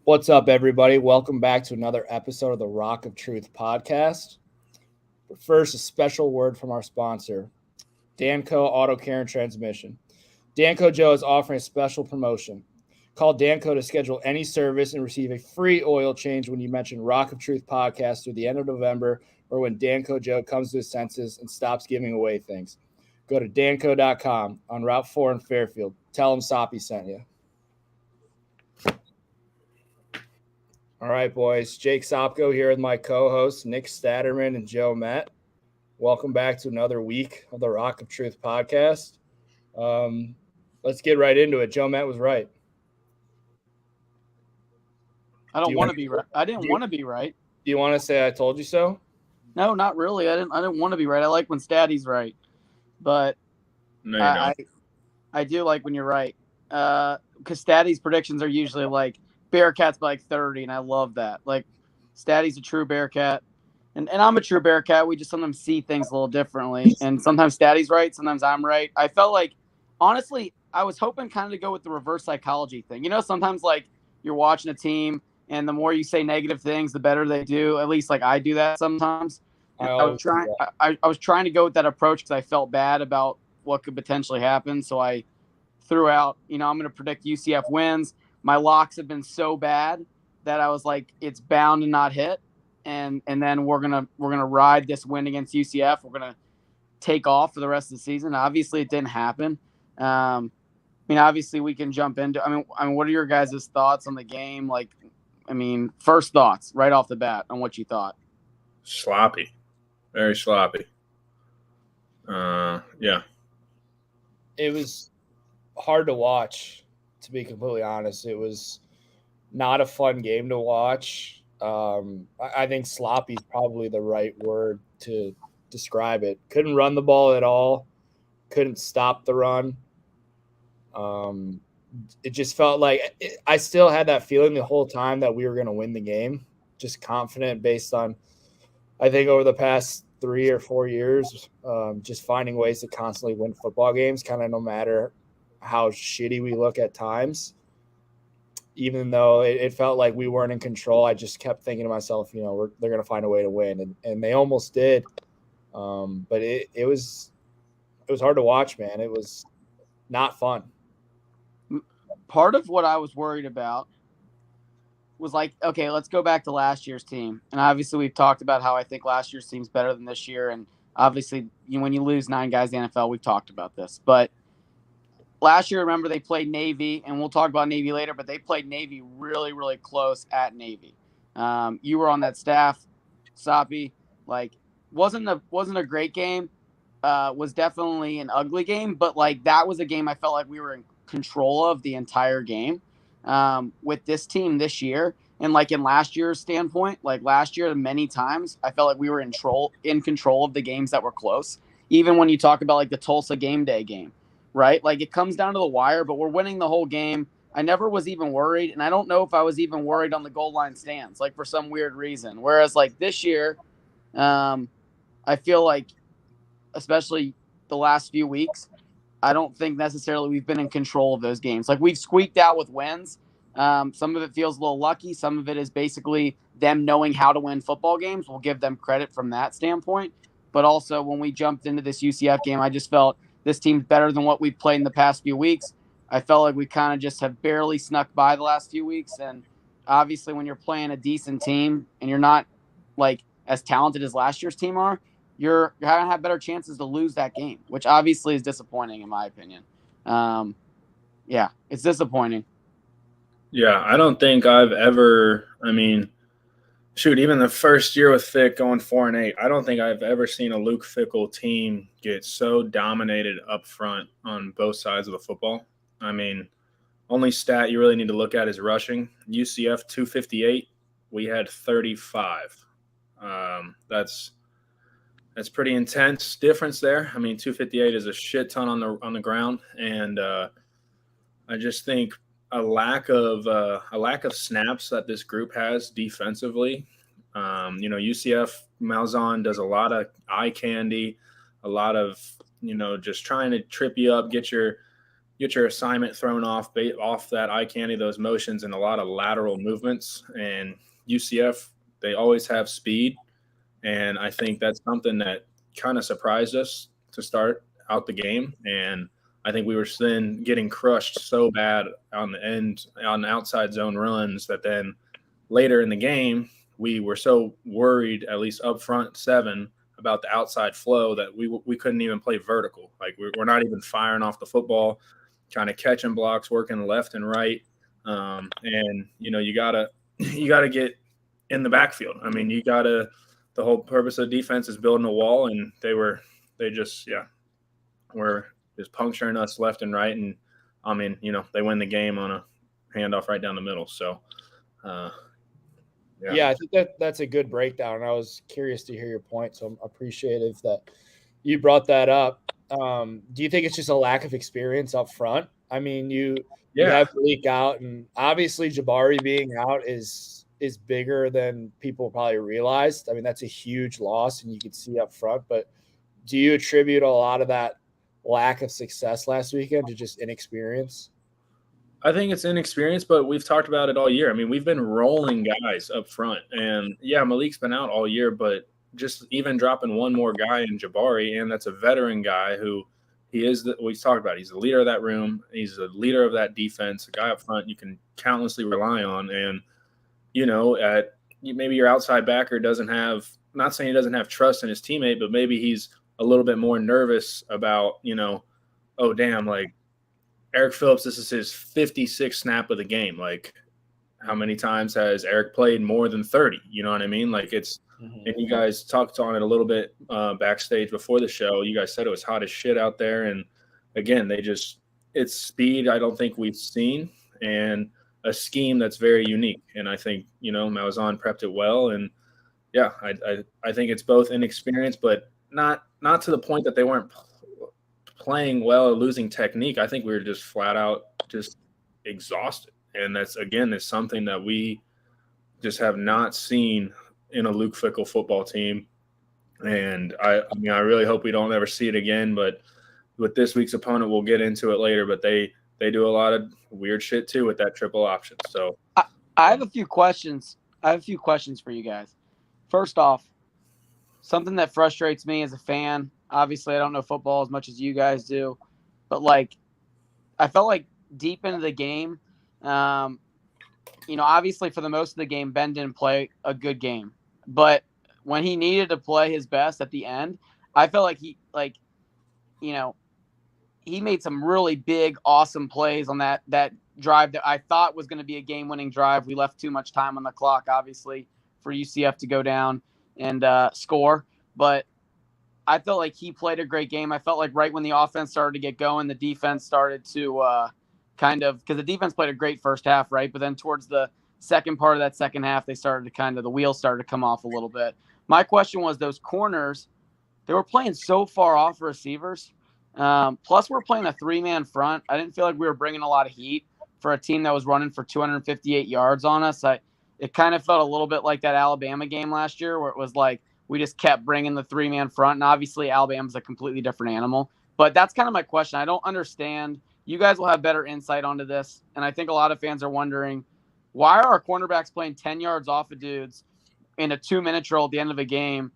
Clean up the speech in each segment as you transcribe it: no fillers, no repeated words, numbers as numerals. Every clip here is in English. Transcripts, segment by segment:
What's up, everybody? Welcome back to another episode of the Rock of Truth podcast. But first, a special word from our sponsor, Danco Auto Care and Transmission. Danco Joe is offering a special promotion. Call Danco to schedule any service and receive a free oil change when you mention Rock of Truth podcast through the end of November or when Danco Joe comes to his senses and stops giving away things. Go to danco.com on Route 4 in Fairfield. Tell him Soppy sent you. All right, boys. Jake Sopko here with my co-hosts, Nick Statterman and Joe Met. Welcome back to another week of the Rock of Truth podcast. Let's get right into it. Joe Met was right. I don't want to be right. I didn't want to be right. Do you want to say I told you so? No, not really. I didn't want to be right. I like when Statty's right, but no, you don't. I do like when you're right. Because Statty's predictions are usually like Bearcats by like 30, and I love that. Like Statty's a true Bearcat, and I'm a true Bearcat. We just sometimes see things a little differently, and sometimes Statty's right, sometimes I'm right. I felt like, honestly, I was hoping kind of to go with the reverse psychology thing. You know, sometimes like you're watching a team, and the more you say negative things, the better they do. At least like I do that sometimes. I was trying to go with that approach because I felt bad about what could potentially happen. So I threw out, I'm going to predict UCF wins. My locks have been so bad that I was like, it's bound to not hit. And then we're gonna ride this win against UCF. We're gonna take off for the rest of the season. Obviously, it didn't happen. Obviously, we can jump into. I mean, what are your guys' thoughts on the game? Like, first thoughts right off the bat on what you thought. Sloppy, very sloppy. Yeah. It was hard to watch. To be completely honest, it was not a fun game to watch. I think sloppy is probably the right word to describe it. Couldn't run the ball at all. Couldn't stop the run. It just felt like I still had that feeling the whole time that we were going to win the game. Just confident based on, I think, over the past 3 or 4 years, just finding ways to constantly win football games, kind of no matter how shitty we look at times. Even though it felt like we weren't in control, I just kept thinking to myself, they're going to find a way to win, and they almost did. But it was hard to watch, man. It was not fun. Part of what I was worried about was like, okay, let's go back to last year's team, and obviously we've talked about how I think last year's team's better than this year, and obviously when you lose 9 guys in the NFL, we've talked about this, but last year, remember, they played Navy, and we'll talk about Navy later, but they played Navy really, really close at Navy. You were on that staff, Soppy. Like, wasn't a great game. Was definitely an ugly game, but like that was a game I felt like we were in control of the entire game. With this team this year, and like in last year's standpoint, like last year, many times I felt like we were in control of the games that were close. Even when you talk about like the Tulsa game day game. Right? Like it comes down to the wire, but we're winning the whole game. I never was even worried. And I don't know if I was even worried on the goal line stands, like for some weird reason. Whereas like this year, I feel like, especially the last few weeks, I don't think necessarily we've been in control of those games. Like we've squeaked out with wins. Some of it feels a little lucky. Some of it is basically them knowing how to win football games. We'll give them credit from that standpoint. But also when we jumped into this UCF game, I just felt this team's better than what we've played in the past few weeks. I felt like we kind of just have barely snuck by the last few weeks. And obviously when you're playing a decent team and you're not like as talented as last year's team are, you're going to have better chances to lose that game, which obviously is disappointing in my opinion. Yeah, it's disappointing. Yeah, I don't think I've ever, even the first year with Fick going 4-8, I don't think I've ever seen a Luke Fickell team get so dominated up front on both sides of the football. Only stat you really need to look at is rushing. UCF 258, we had 35. That's pretty intense difference there. 258 is a shit ton on the ground, and I just think a lack of snaps that this group has defensively. UCF Malzahn does a lot of eye candy, a lot of just trying to trip you up, get your get your assignment thrown off that eye candy, those motions, and a lot of lateral movements. And UCF, they always have speed, and I think that's something that kind of surprised us to start out the game. And I think we were then getting crushed so bad on the outside zone runs that then later in the game we were so worried, at least up front seven, about the outside flow that we couldn't even play vertical. Like we're not even firing off the football, kind of catching blocks, working left and right. And you gotta get in the backfield. I mean, the whole purpose of defense is building a wall, and they were just puncturing us left and right. And I mean, they win the game on a handoff right down the middle. So, yeah, I think that's a good breakdown. I was curious to hear your point, so I'm appreciative that you brought that up. Do you think it's just a lack of experience up front? I mean, you have Malik out, and obviously Jabari being out is bigger than people probably realized. I mean, that's a huge loss, and you can see up front. But do you attribute a lot of that lack of success last weekend to just inexperience? I think it's inexperience, but we've talked about it all year. I mean, we've been rolling guys up front, and yeah, Malik's been out all year, but just even dropping one more guy in Jabari, and that's a veteran guy who we've talked about. He's the leader of that room. He's the leader of that defense, a guy up front you can countlessly rely on. And, maybe your outside backer doesn't have, not saying he doesn't have trust in his teammate, but maybe he's a little bit more nervous about, oh, damn, like Eric Phillips, this is his 56th snap of the game. Like, how many times has Eric played more than 30? You know what I mean? Like, it's and you guys talked on it a little bit backstage before the show. You guys said it was hot as shit out there. And again, it's speed I don't think we've seen, and a scheme that's very unique. And I think, Malzahn prepped it well. And yeah, I think it's both inexperience, but not to the point that they weren't playing well or losing technique. I think we were just flat out just exhausted. And that's something that we just have not seen in a Luke Fickell football team. And I really hope we don't ever see it again. But with this week's opponent, we'll get into it later, but they do a lot of weird shit too with that triple option. So I have a few questions. For you guys. First off, something that frustrates me as a fan, obviously I don't know football as much as you guys do, but I felt like deep into the game, obviously for the most of the game, Ben didn't play a good game, but when he needed to play his best at the end, I felt like he made some really big, awesome plays on that drive that I thought was going to be a game-winning drive. We left too much time on the clock, obviously, for UCF to go down and score. But I felt like he played a great game. I felt like right when the offense started to get going, the defense started to because the defense played a great first half, right? But then towards the second part of that second half, they started to the wheels started to come off a little bit. My question was those corners, they were playing so far off receivers. Plus, we're playing a three-man front. I didn't feel like we were bringing a lot of heat for a team that was running for 258 yards on us. It kind of felt a little bit like that Alabama game last year where it was like we just kept bringing the three-man front. And obviously, Alabama's a completely different animal. But that's kind of my question. I don't understand. You guys will have better insight onto this. And I think a lot of fans are wondering, why are our cornerbacks playing 10 yards off of dudes in a 2-minute drill at the end of a game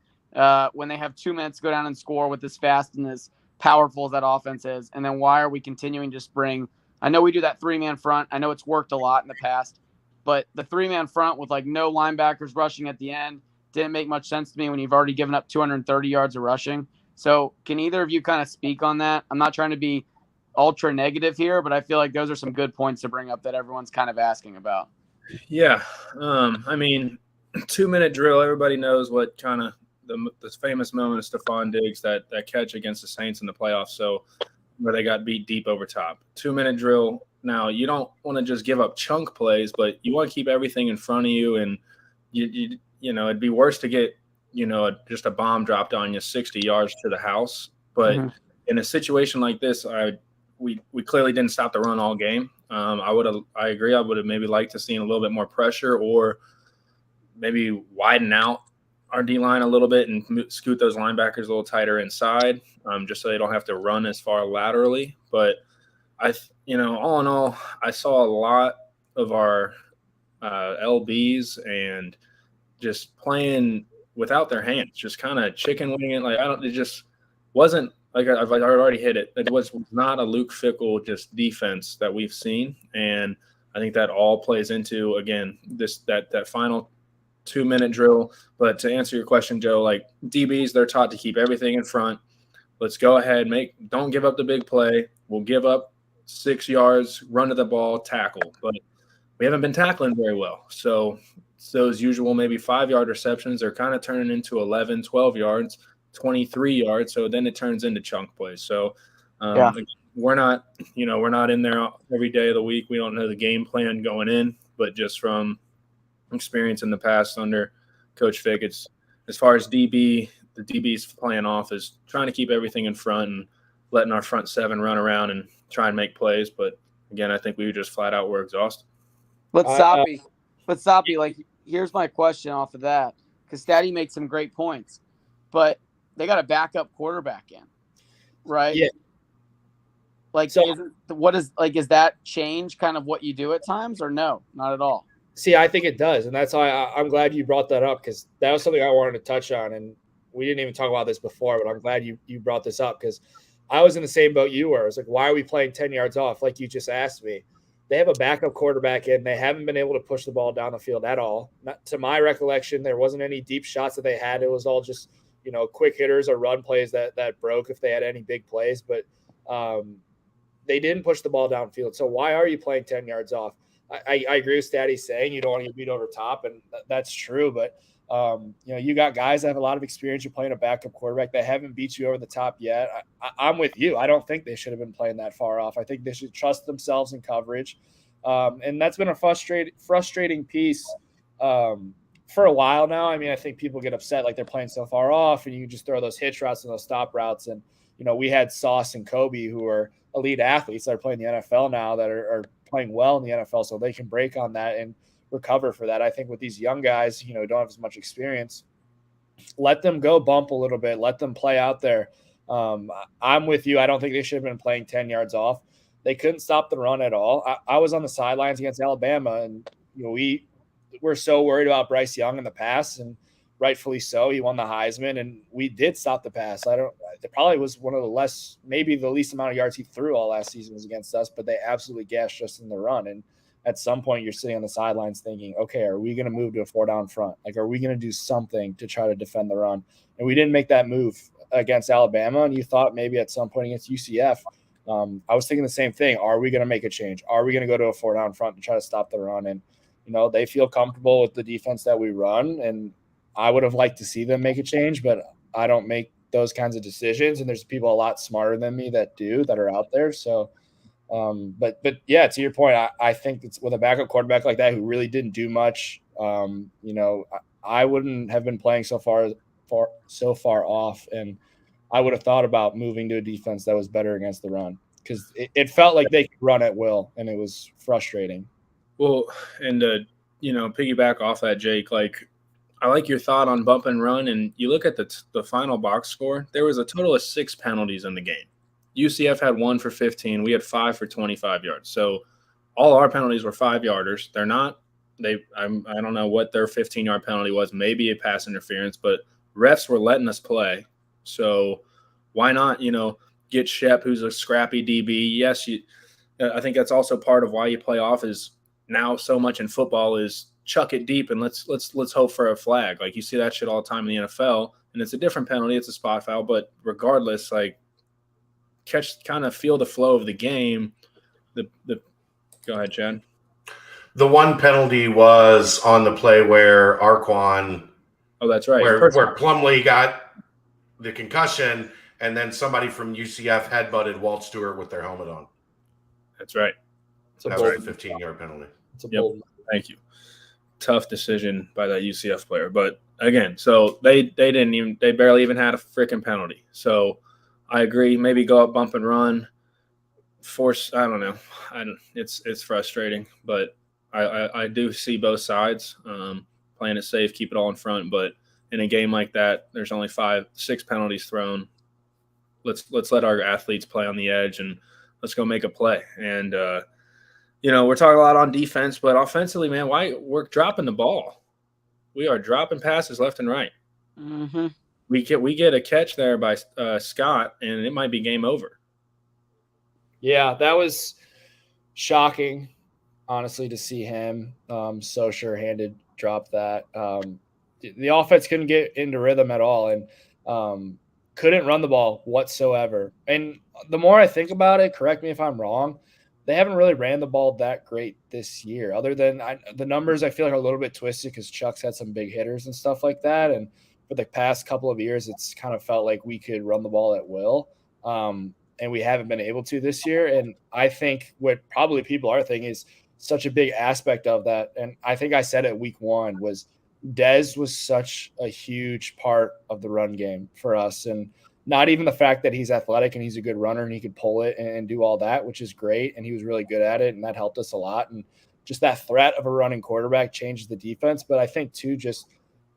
when they have 2 minutes to go down and score with as fast and as powerful as that offense is? And then why are we continuing to spring? I know we do that three-man front. I know it's worked a lot in the past, but the three-man front with no linebackers rushing at the end didn't make much sense to me when you've already given up 230 yards of rushing. So can either of you kind of speak on that? I'm not trying to be ultra negative here, but I feel like those are some good points to bring up that everyone's kind of asking about. Yeah. 2-minute drill. Everybody knows what kind of the famous moment of Stephon Diggs, that catch against the Saints in the playoffs. So where they got beat deep over top. 2-minute drill. Now you don't want to just give up chunk plays, but you want to keep everything in front of you. And it'd be worse to get, just a bomb dropped on you 60 yards to the house. But in a situation like this, we clearly didn't stop the run all game. I agree. I would have maybe liked to see a little bit more pressure, or maybe widen out our D-line a little bit and scoot those linebackers a little tighter inside, just so they don't have to run as far laterally. But all in all, I saw a lot of our LBs and just playing without their hands, just kind of chicken winging it. Like it just wasn't like I've already hit it. It was not a Luke Fickell just defense that we've seen, and I think that all plays into again that final 2-minute drill. But to answer your question, Joe, like DBs, they're taught to keep everything in front. Let's go ahead, don't give up the big play. We'll give up 6 yards, run to the ball, tackle, but we haven't been tackling very well. So those usual maybe 5-yard receptions are kind of turning into 11, 12 yards, 23 yards. So then it turns into chunk plays. So we're not in there every day of the week. We don't know the game plan going in, but just from experience in the past under Coach Fick, it's as far as the DBs playing off is trying to keep everything in front and letting our front seven run around and try and make plays. But again, I think we just flat out were exhausted. But Soppy, like, here's my question off of that, because Statty makes some great points, but they got a backup quarterback in, right? Yeah. Like, so, is that change kind of what you do at times, or no, not at all? See, I think it does, and that's why I'm glad you brought that up, because that was something I wanted to touch on, and we didn't even talk about this before, but I'm glad you brought this up, because I was in the same boat you were. I was like, why are we playing 10 yards off, like you just asked me? They have a backup quarterback in. They haven't been able to push the ball down the field at all. Not, to my recollection, there wasn't any deep shots that they had. It was all just, quick hitters or run plays that broke if they had any big plays. But they didn't push the ball downfield. So why are you playing 10 yards off? I agree with Statty saying you don't want to get beat over top, and that's true. But, you got guys that have a lot of experience. You're playing a backup quarterback that haven't beat you over the top yet. I'm with you. I don't think they should have been playing that far off. I think they should trust themselves in coverage. And that's been a frustrating piece for a while now. I mean, I think people get upset like they're playing so far off, and you just throw those hitch routes and those stop routes. And, we had Sauce and Kobe, who are elite athletes that are playing the NFL now, that are playing well in the NFL, so they can break on that and recover for that. I think with these young guys, don't have as much experience, let them go bump a little bit, let them play out there. I'm with you. I don't think they should have been playing 10 yards off. They couldn't stop the run at all. I was on the sidelines against Alabama, and we're so worried about Bryce Young in the pass, and rightfully so. He won the Heisman, and we did stop the pass. It probably was one of maybe the least amount of yards he threw all last season was against us, but they absolutely gashed us in the run. And at some point you're sitting on the sidelines thinking, okay, are we going to move to a 4-down front? Like, are we going to do something to try to defend the run? And we didn't make that move against Alabama. And you thought maybe at some point against UCF, I was thinking the same thing. Are we going to make a change? Are we going to go to a 4-down front and try to stop the run? And, they feel comfortable with the defense that we run. And I would have liked to see them make a change, but I don't make those kinds of decisions. And there's people a lot smarter than me that are out there. So, but yeah, to your point, I think it's with a backup quarterback like that who really didn't do much. I wouldn't have been playing so far off, and I would have thought about moving to a defense that was better against the run, because it felt like they could run at will, and it was frustrating. Well, and piggyback off that, Jake, like, I like your thought on bump and run, and you look at the final box score. There was a total of 6 penalties in the game. UCF had 1 for 15. We had 5 for 25 yards. So all our penalties were 5-yarders. They're not – I don't know what their 15-yard penalty was, maybe a pass interference, but refs were letting us play. So why not, get Shep, who's a scrappy DB. Yes, I think that's also part of why you play off is now so much in football is chuck it deep and let's hope for a flag. Like, you see that shit all the time in the NFL, and it's a different penalty. It's a spot foul, but regardless, like, kind of feel the flow of the game. Go ahead, Chad. The one penalty was on the play where Arquan. Oh, that's right. Where Plumlee got the concussion, and then somebody from UCF headbutted Walt Stewart with their helmet on. That's right. That was a 15-yard penalty. Thank you. Tough decision by that UCF player, but again, so they barely even had a freaking penalty. So I agree. Maybe go up, bump and run, force. I don't know. It's frustrating, but I do see both sides. Playing it safe, keep it all in front. But in a game like that, there's only 5-6 penalties thrown. Let's let our athletes play on the edge and Let's go make a play. And, we're talking a lot on defense, but offensively, man, we're dropping the ball. We are dropping passes left and right. Mm-hmm. We get a catch there by Scott, and it might be game over. Yeah, that was shocking, honestly, to see him so sure-handed drop that. The offense couldn't get into rhythm at all, and couldn't run the ball whatsoever. And the more I think about it, correct me if I'm wrong, they haven't really ran the ball that great this year. Other than the numbers, I feel like are a little bit twisted because Chuck's had some big hitters and stuff like that. And for the past couple of years, it's kind of felt like we could run the ball at will. And we haven't been able to this year. And I think what probably people are thinking is such a big aspect of that. And I think I said it week 1 was Dez was such a huge part of the run game for us. And not even the fact that he's athletic and he's a good runner and he could pull it and do all that, which is great. And he was really good at it. And that helped us a lot. And just that threat of a running quarterback changes the defense. But I think too, just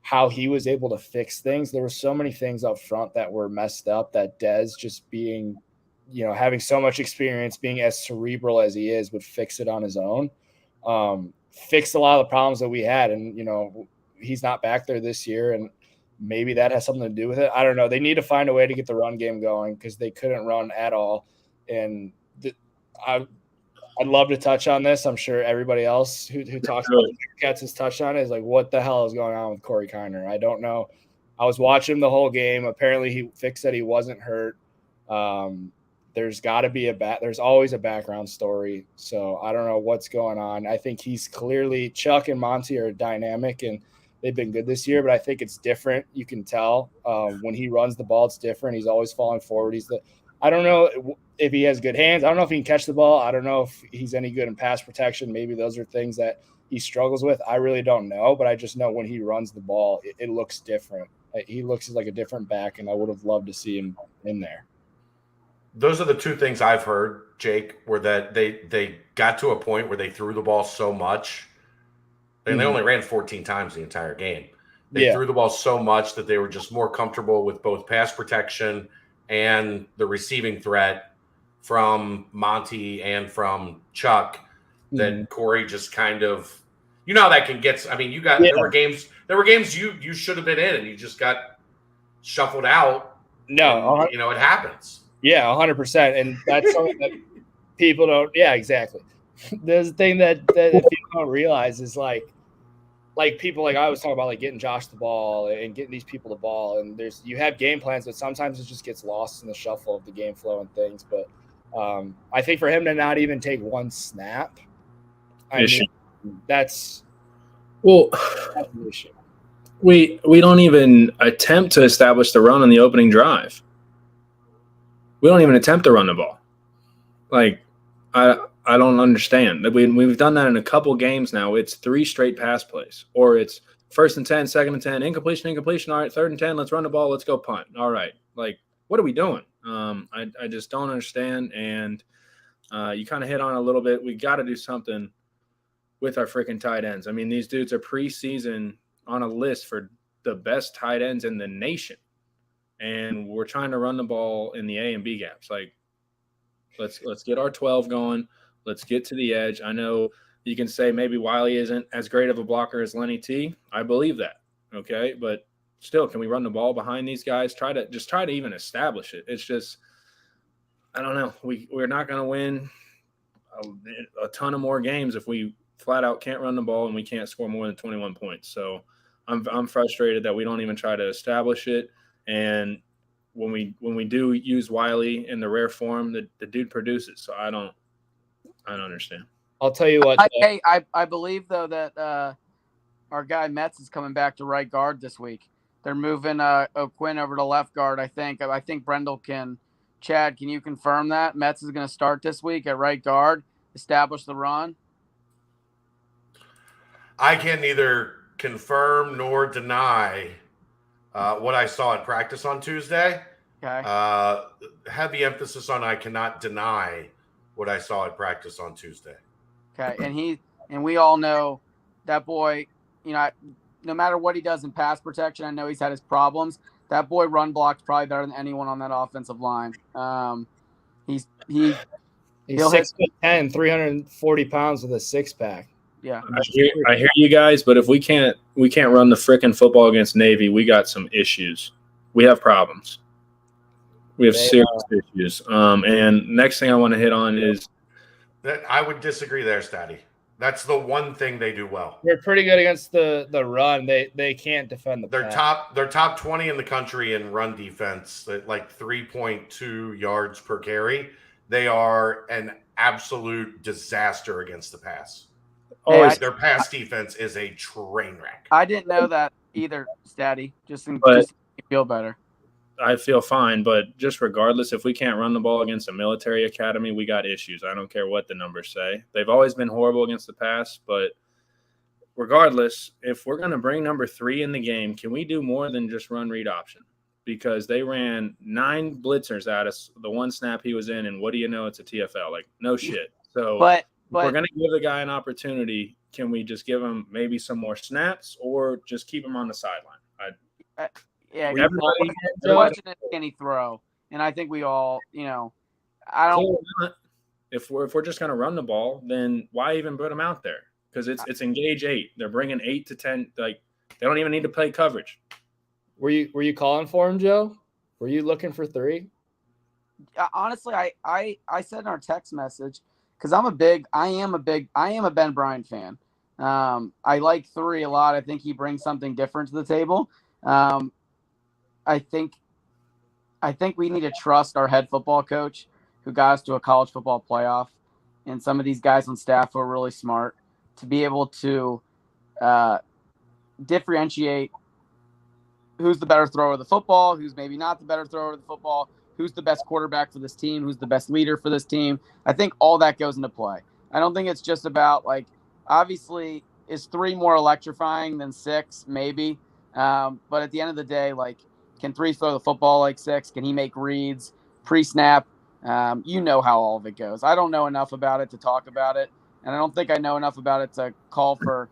how he was able to fix things. There were so many things up front that were messed up that Dez just being, having so much experience, being as cerebral as he is, would fix it on his own. Fixed a lot of the problems that we had. And, he's not back there this year. And maybe that has something to do with it. I don't know. They need to find a way to get the run game going because they couldn't run at all. And I'd love to touch on this. I'm sure everybody else who talks about the Cats has touched on it is like, what the hell is going on with Corey Kiner? I don't know. I was watching the whole game. Apparently Vic said he wasn't hurt. There's got to be there's always a background story. So I don't know what's going on. I think he's clearly Chuck and Monty are dynamic and they've been good this year, but I think it's different. You can tell when he runs the ball, it's different. He's always falling forward. I don't know if he has good hands. I don't know if he can catch the ball. I don't know if he's any good in pass protection. Maybe those are things that he struggles with. I really don't know, but I just know when he runs the ball, it looks different. He looks like a different back, and I would have loved to see him in there. Those are the two things I've heard, Jake, were that they got to a point where they threw the ball so much, and they only ran 14 times the entire game. They threw the ball so much that they were just more comfortable with both pass protection and the receiving threat from Monty and from Chuck that Corey just kind of, how that can get. I mean, there were games you should have been in and you just got shuffled out. No, and, it happens. Yeah, 100%. And that's something that people don't. Yeah, exactly. There's a thing that people don't realize is like people like I was talking about, like getting Josh the ball and getting these people the ball. And you have game plans, but sometimes it just gets lost in the shuffle of the game flow and things. But I think for him to not even take one snap, that's an issue. We don't even attempt to establish the run on the opening drive. We don't even attempt to run the ball. Like, I don't understand. We've done that in a couple games now. It's 3 straight pass plays. Or it's 1st and 10, 2nd and 10, incompletion. All right, 3rd and 10, let's run the ball, let's go punt. All right. Like, what are we doing? I just don't understand. And you kind of hit on it a little bit. We got to do something with our freaking tight ends. I mean, these dudes are preseason on a list for the best tight ends in the nation. And we're trying to run the ball in the A and B gaps. Like, let's get our 12 going. Let's get to the edge. I know you can say maybe Wiley isn't as great of a blocker as Lenny T. I believe that. Okay. But still, can we run the ball behind these guys? Try to even establish it. It's just, I don't know. We're not going to win a ton of more games if we flat out can't run the ball and we can't score more than 21 points. So I'm frustrated that we don't even try to establish it. And when we do use Wiley in the rare form, the dude produces. So I don't understand. I'll tell you what. I believe though that our guy Metz is coming back to right guard this week. They're moving O'Quinn over to left guard. I think Brendel can. Chad, can you confirm that Metz is going to start this week at right guard, establish the run? I can neither confirm nor deny what I saw at practice on Tuesday. Okay. Heavy emphasis on I cannot deny what I saw at practice on Tuesday. Okay, and we all know that boy, no matter what he does in pass protection, I know he's had his problems. That boy run blocks probably better than anyone on that offensive line. He He's He'll hit- 6'10", 340 pounds with a six-pack. Yeah. I hear you guys, but if we can't run the frickin' football against Navy, we got some issues. We have problems. We have serious issues. And next thing I want to hit on is that I would disagree there, Statty. That's the one thing they do well. They're pretty good against the run. They can't defend the pass. They're top 20 in the country in run defense at like 3.2 yards per carry. They are an absolute disaster against the pass. Their pass defense is a train wreck. I didn't know that either, Statty. Just to make you feel better. I feel fine, but just regardless, if we can't run the ball against a military academy, we got issues. I don't care what the numbers say. They've always been horrible against the pass, but regardless, if we're going to bring number 3 in the game, can we do more than just run read option? Because they ran 9 blitzers at us the one snap he was in, and what do you know? It's a TFL. Like, no shit. So if we're going to give the guy an opportunity, can we just give him maybe some more snaps or just keep him on the sideline? Yeah, watching it, can he throw? And I think we all, I don't. If we're just going to run the ball, then why even put him out there? Because it's engage 8. They're bringing 8 to 10. Like, they don't even need to play coverage. Were you calling for him, Joe? Were you looking for 3? Honestly, I said in our text message, because I am a Ben Bryant fan. I like 3 a lot. I think he brings something different to the table. I think we need to trust our head football coach who got us to a college football playoff, and some of these guys on staff who are really smart to be able to differentiate who's the better thrower of the football, who's maybe not the better thrower of the football, who's the best quarterback for this team, who's the best leader for this team. I think all that goes into play. I don't think it's just about, like, obviously, is 3 more electrifying than 6? Maybe. But at the end of the day, like, can 3 throw the football like 6? Can he make reads pre-snap? You know how all of it goes. I don't know enough about it to talk about it, and I don't think I know enough about it to call for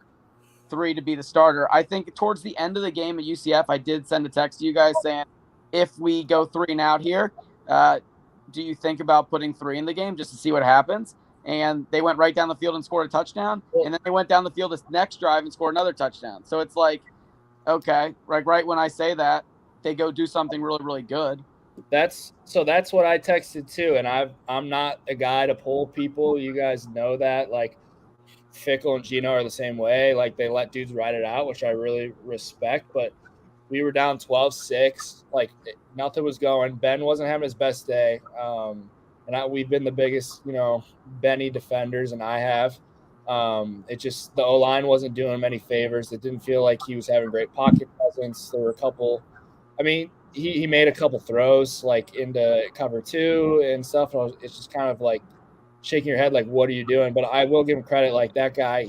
3 to be the starter. I think towards the end of the game at UCF, I did send a text to you guys saying, if we go 3 and out here, do you think about putting 3 in the game just to see what happens? And they went right down the field and scored a touchdown, and then they went down the field this next drive and scored another touchdown. So it's like, okay, right when I say that, they go do something really, really good. That's what I texted too, and I'm not a guy to pull people. You guys know that. Like, Fickle and Gino are the same way. Like, they let dudes ride it out, which I really respect. But we were down 12-6. Like, nothing was going. Ben wasn't having his best day. We've been the biggest, Benny defenders, and I have. It just, the O-line wasn't doing him any favors. It didn't feel like he was having great pocket presence. There were a couple, he made a couple throws like into cover 2 and stuff. And it's just kind of like shaking your head, like, what are you doing? But I will give him credit. Like, that guy,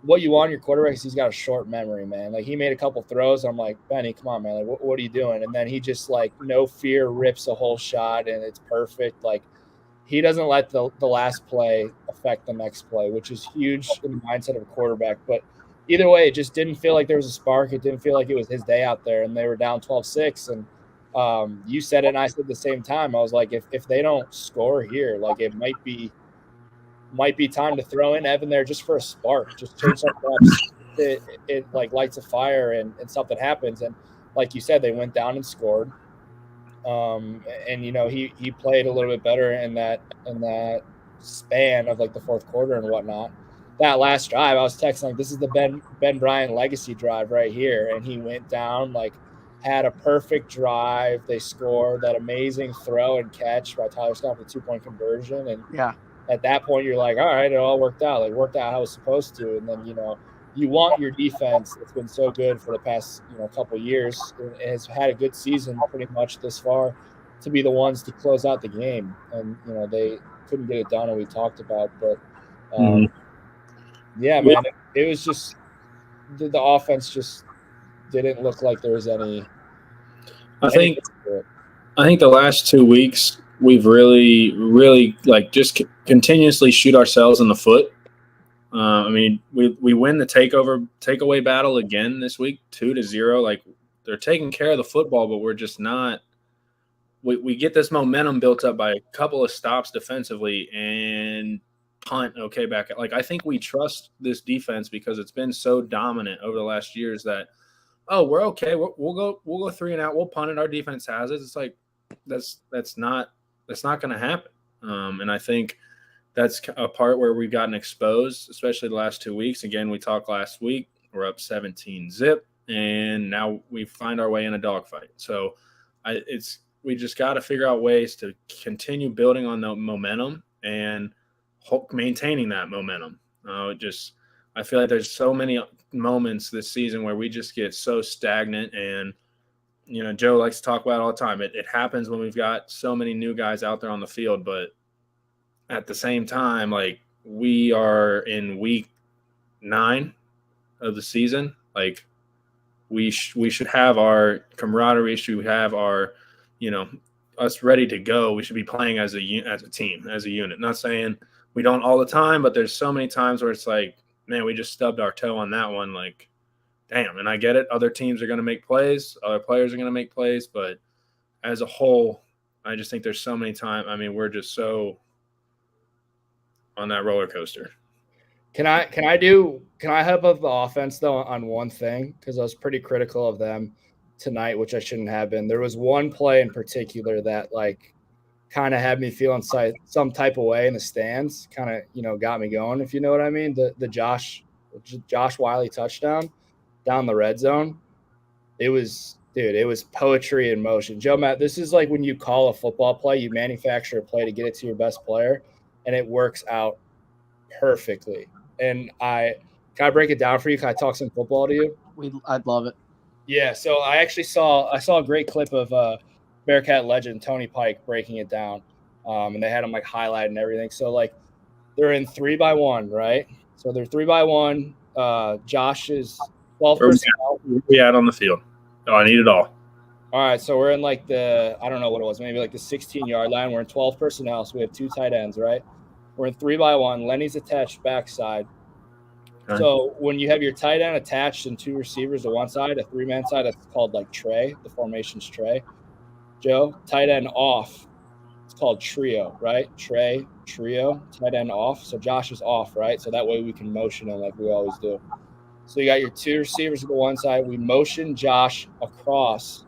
what you want in your quarterback is he's got a short memory, man. Like, he made a couple throws. I'm like, Benny, come on, man. Like, what are you doing? And then he just, like, no fear, rips a whole shot, and it's perfect. Like, he doesn't let the last play affect the next play, which is huge in the mindset of a quarterback. But either way, it just didn't feel like there was a spark. It didn't feel like it was his day out there, and they were down 12-6. And you said it, and I said at the same time. I was like, if they don't score here, like, it might be time to throw in Evan there just for a spark, just change something up. It like lights a fire and something happens. And like you said, they went down and scored. And he played a little bit better in that span of like the fourth quarter and whatnot. That last drive, I was texting like, this is the Ben Bryant legacy drive right here. And he went down, like, had a perfect drive. They scored that amazing throw and catch by Tyler Scott for the 2-point conversion. And yeah, at that point you're like, all right, it all worked out. Like, worked out how it was supposed to. And then, you want your defense. It's been so good for the past, couple of years. It has had a good season pretty much this far to be the ones to close out the game. And, they couldn't get it done, and we talked about, but yeah, man, it was just the offense just didn't look like there was any. I think the last 2 weeks we've really, really like just continuously shoot ourselves in the foot. We win the takeaway battle again this week, 2-0. Like, they're taking care of the football, but we're just not we get this momentum built up by a couple of stops defensively and punt back. Like, I think we trust this defense because it's been so dominant over the last years that, oh, we're okay. We'll go 3 and out. We'll punt it. Our defense has it. It's like that's not going to happen. And I think that's a part where we've gotten exposed, especially the last 2 weeks. Again, we talked last week. We're up 17-0, and now we find our way in a dogfight. So we just got to figure out ways to continue building on the momentum and maintaining that momentum. I feel like there's so many moments this season where we just get so stagnant, and Joe likes to talk about it all the time. It happens when we've got so many new guys out there on the field, but at the same time, like, we are in week 9 of the season. Like, we should have our camaraderie. Should have our, us ready to go. We should be playing as a team, as a unit. Not saying we don't all the time, but there's so many times where it's like, man, we just stubbed our toe on that one. Like, damn. And I get it. Other teams are going to make plays. Other players are going to make plays. But as a whole, I just think there's so many times. I mean, we're just so on that roller coaster. Can I help out the offense though on one thing? Because I was pretty critical of them tonight, which I shouldn't have been. There was one play in particular that like kind of had me feeling some type of way in the stands, kind of, got me going, if you know what I mean. The Josh Wiley touchdown down the red zone. It was poetry in motion. Joe, Matt, this is like when you call a football play, you manufacture a play to get it to your best player, and it works out perfectly. And can I break it down for you? Can I talk some football to you? I'd love it. Yeah. So I actually saw a great clip of Bearcat legend Tony Pike breaking it down, and they had him like highlight and everything. So like they're in 3-by-1, right? So they're 3-by-1. Josh is 12 personnel. Where we at on the field? Oh, I need it all. All right, so we're in like I don't know what it was, maybe like the 16-yard line. We're in 12 personnel, so we have 2 tight ends, right? We're in 3-by-1. Lenny's attached backside. Okay. So when you have your tight end attached and 2 receivers to one side, a 3-man side, that's called like tray. The formation's tray. Joe, tight end off. It's called trio, right? Tray, trio, tight end off. So Josh is off, right? So that way we can motion him like we always do. So you got your 2 receivers to the one side. We motion Josh across,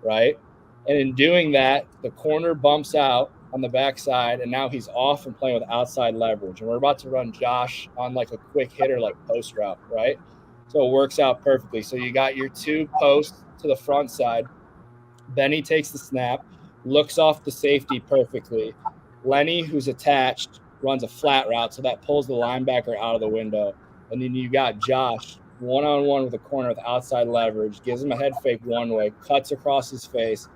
right? And in doing that, the corner bumps out on the backside, and now he's off and playing with outside leverage. And we're about to run Josh on like a quick hitter, like post route, right? So it works out perfectly. So you got your 2 posts to the front side. Then he takes the snap, looks off the safety perfectly. Lenny, who's attached, runs a flat route, so that pulls the linebacker out of the window. And then you got Josh one-on-one with a corner with outside leverage, gives him a head fake one way, cuts across his face.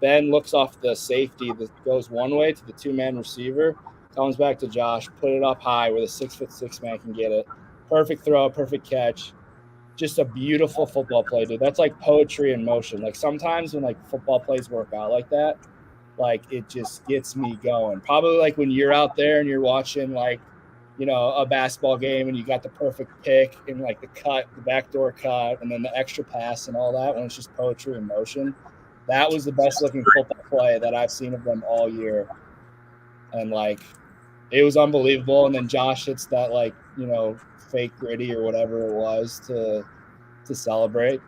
Ben looks off the safety that goes one way to the 2-man receiver, comes back to Josh, put it up high where the 6'6" man can get it. Perfect throw, perfect catch. Just a beautiful football play, dude. That's like poetry in motion. Like sometimes when like football plays work out like that, like it just gets me going. Probably like when you're out there and you're watching like, a basketball game and you got the perfect pick and like the backdoor cut, and then the extra pass and all that when it's just poetry in motion. That was the best looking football play that I've seen of them all year. And like, it was unbelievable. And then Josh hits that like, fake gritty or whatever it was to celebrate.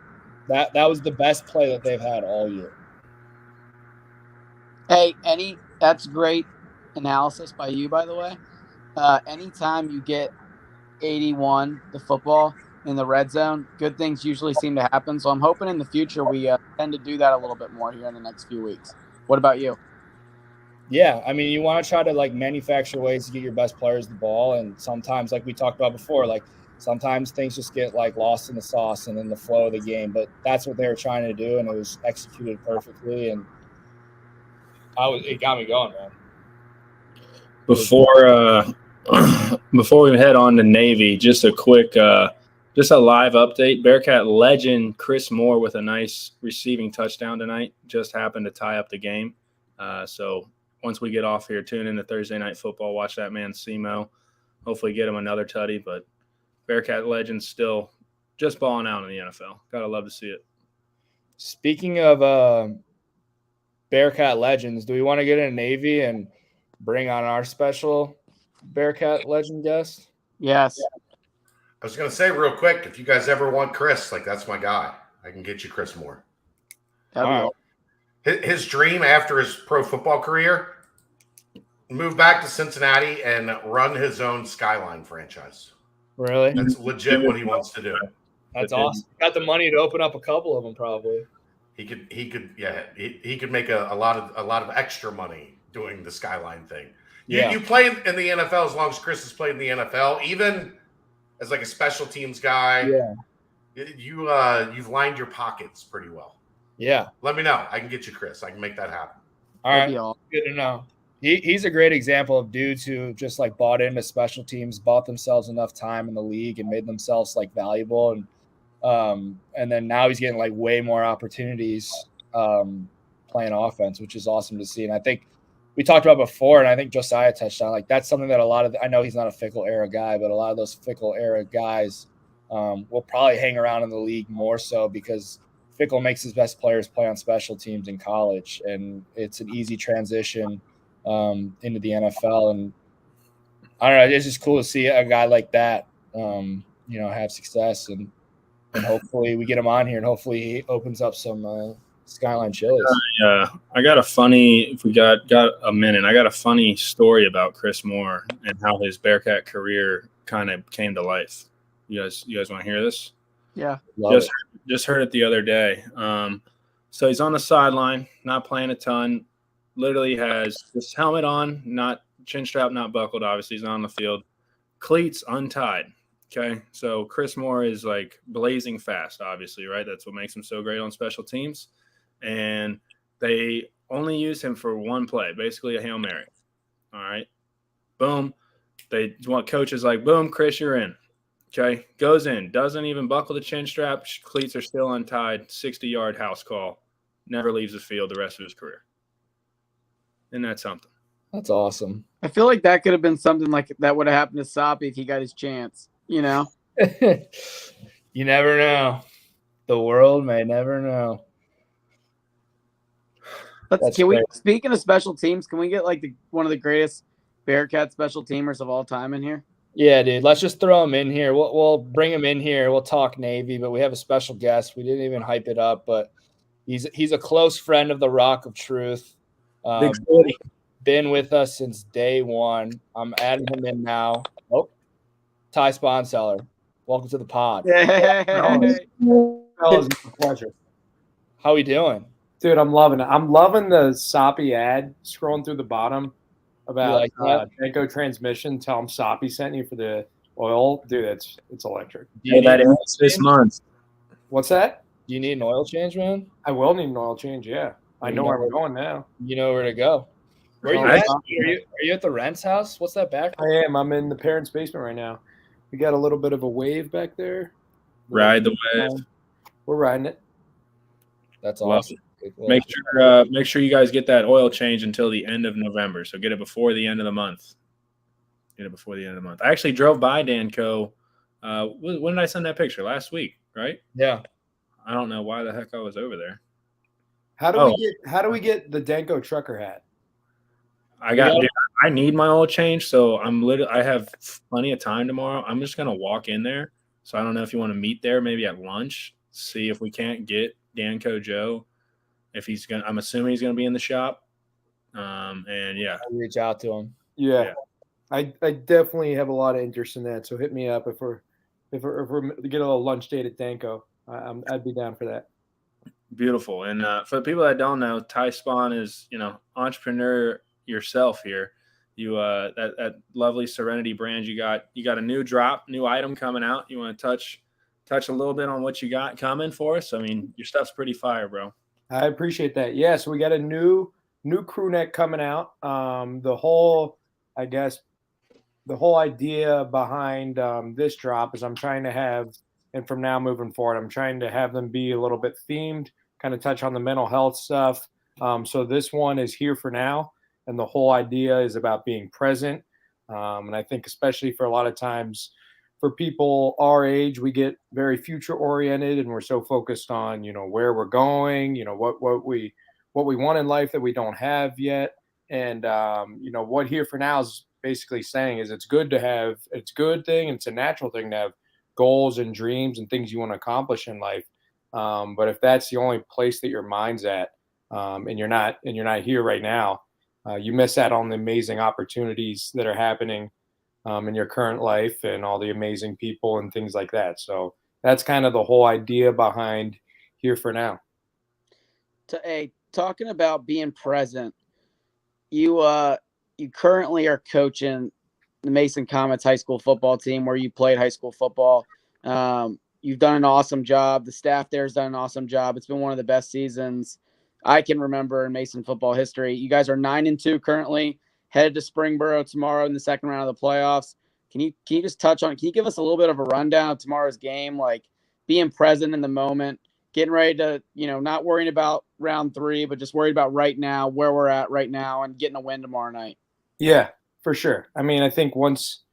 That was the best play that they've had all year. Hey, that's great analysis by you, by the way. Anytime you get 81, the football in the red zone, good things usually seem to happen. So I'm hoping in the future we tend to do that a little bit more here in the next few weeks. What about you? Yeah, I mean, you want to try to like manufacture ways to get your best players the ball, and sometimes, like we talked about before, like sometimes things just get like lost in the sauce and in the flow of the game. But that's what they were trying to do, and it was executed perfectly, and it got me going, man. Before we head on to Navy, just a quick, just a live update. Bearcat legend Chris Moore with a nice receiving touchdown tonight just happened to tie up the game. So once we get off here, tune in to Thursday Night Football, watch that man SEMO. Hopefully get him another tutty, but Bearcat legend still just balling out in the NFL. Gotta love to see it. Speaking of Bearcat legends. Do we want to get in Navy and bring on our special Bearcat legend guest? Yes. I was going to say real quick, if you guys ever want Chris, like that's my guy. I can get you Chris Moore. That'd be All awesome. His dream after his pro football career, move back to Cincinnati and run his own Skyline franchise. Really? That's legit what he wants to do. That's awesome. Got the money to open up a couple of them, probably. He could make a lot of extra money doing the Skyline thing. You play in the NFL as long as Chris has played in the NFL, even as like a special teams guy. Yeah. You've lined your pockets pretty well. Yeah. Let me know. I can get you Chris. I can make that happen. All right. Awesome. Good to know. He's a great example of dudes who just like bought into special teams, bought themselves enough time in the league and made themselves like valuable. And then now he's getting like way more opportunities playing offense, which is awesome to see. And I think we talked about before, and I think Josiah touched on, like that's something that I know he's not a Fickle era guy, but a lot of those Fickle era guys will probably hang around in the league more so because Fickle makes his best players play on special teams in college, and it's an easy transition into the NFL. And I don't know, it's just cool to see a guy like that, have success, and hopefully we get him on here, and hopefully he opens up some Skyline chilies. I got a funny, if we got a minute, I got a funny story about Chris Moore and how his Bearcat career kind of came to life. You guys want to hear this? Yeah. Just heard it the other day. So he's on the sideline, not playing a ton, literally has this helmet on, not chin strap, not buckled, obviously he's not on the field, cleats untied. Okay, so Chris Moore is like blazing fast, obviously, right? That's what makes him so great on special teams. And they only use him for one play, basically a Hail Mary. All right, boom. They want coaches like, boom, Chris, you're in. Okay, goes in, doesn't even buckle the chin strap. Cleats are still untied. 60-yard house call. Never leaves the field the rest of his career. Isn't that something? That's awesome. I feel like that could have been something like that would have happened to Soppy if he got his chance. You never know. The world may never know. Speaking of special teams, can we get like one of the greatest Bearcat special teamers of all time in here? Yeah, dude. Let's just throw him in here. We'll bring him in here. We'll talk Navy, but we have a special guest. We didn't even hype it up, but he's a close friend of the Rock of Truth. Been with us since day one. I'm adding him in now. Oh, Ty Sponseller. Welcome to the pod. Hey. It's a pleasure. How we doing? Dude, I'm loving it. I'm loving the Soppy ad scrolling through the bottom about Danco transmission. Tell them Soppy sent you for the oil. Dude, it's electric. That is this month. What's that? Do you need an oil change, man? I will need an oil change, yeah. I know where I'm going now. You know where to go. Where are you at? Are you at the Rent's house? What's that back? I am. I'm in the parents' basement right now. We got a little bit of a wave back there. Ride the wave. We're riding it. That's awesome. Make sure you guys get that oil change until the end of November. So get it before the end of the month. I actually drove by Danco. When did I send that picture? Last week, right? Yeah. I don't know why the heck I was over there. How do we get the Danco trucker hat? I need my oil change, so I have plenty of time tomorrow. I'm just gonna walk in there. So I don't know if you want to meet there, maybe at lunch. See if we can't get Danco Joe. If he's gonna, I'm assuming he's gonna be in the shop. And yeah, I'll reach out to him. Yeah. I definitely have a lot of interest in that. So hit me up if we're get a little lunch date at Danco. I'd be down for that. Beautiful. And for the people that don't know, Ty Spawn is entrepreneur yourself here. You that lovely Serenity brand you got a new item coming out. You want to touch a little bit on what you got coming for us? I mean, your stuff's pretty fire, bro. I appreciate that. Yeah, so we got a new crew neck coming out. The whole idea behind this drop is I'm trying to have, and from now moving forward, I'm trying to have them be a little bit themed, kind of touch on the mental health stuff. So this one is here for now, and the whole idea is about being present. And I think especially for a lot of times for people our age, we get very future oriented and we're so focused on, where we're going, what what we want in life that we don't have yet. And what Here for Now is basically saying is it's good thing. It's a natural thing to have goals and dreams and things you want to accomplish in life. But if that's the only place that your mind's at, and you're not here right now, you miss out on the amazing opportunities that are happening in your current life and all the amazing people and things like that. So that's kind of the whole idea behind Here for Now. Talking about being present, you currently are coaching the Mason Comets high school football team where you played high school football. You've done an awesome job. The staff there has done an awesome job. It's been one of the best seasons I can remember in Mason football history. You guys are 9-2 currently, headed to Springboro tomorrow in the second round of the playoffs. Can you just touch on? Can you give us a little bit of a rundown of tomorrow's game, like being present in the moment, getting ready to, not worrying about round 3, but just worried about right now, where we're at right now, and getting a win tomorrow night? Yeah, for sure. I mean, I think once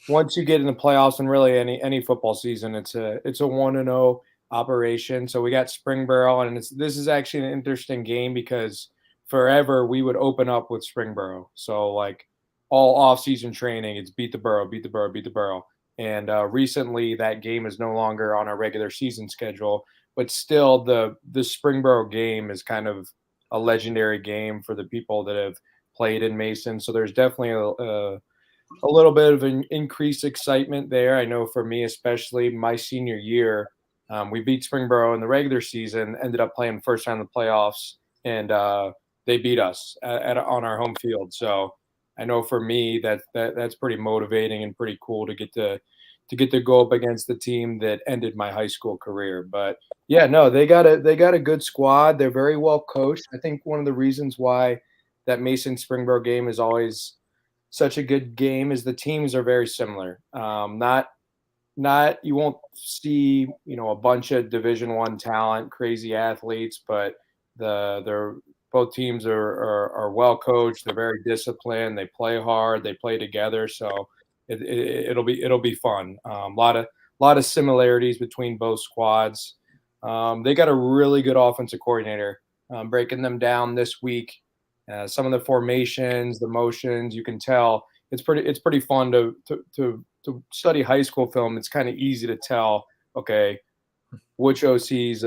you get in the playoffs and really any football season, it's a 1-0 operation. So we got Springboro, and this is actually an interesting game because forever we would open up with Springboro. So like all off-season training, it's beat the Borough, beat the Borough, beat the Borough. And recently that game is no longer on our regular season schedule, but still the Springboro game is kind of a legendary game for the people that have played in Mason. So there's definitely a little bit of an increased excitement there. I know for me, especially my senior year, we beat Springboro in the regular season, ended up playing first round of the playoffs, and they beat us on our home field. So I know for me that's pretty motivating and pretty cool to get to go up against the team that ended my high school career. But yeah, no, they got a good squad. They're very well coached. I think one of the reasons why that Mason Springboro game is always such a good game is the teams are very similar. Not you won't see a bunch of Division I talent, crazy athletes, but they're both teams are well coached. They're very disciplined. They play hard. They play together. So it'll be fun. A lot of similarities between both squads. They got a really good offensive coordinator. Breaking them down this week. Some of the formations, the motions, you can tell it's pretty fun to study high school film. It's kind of easy to tell, okay, which OCs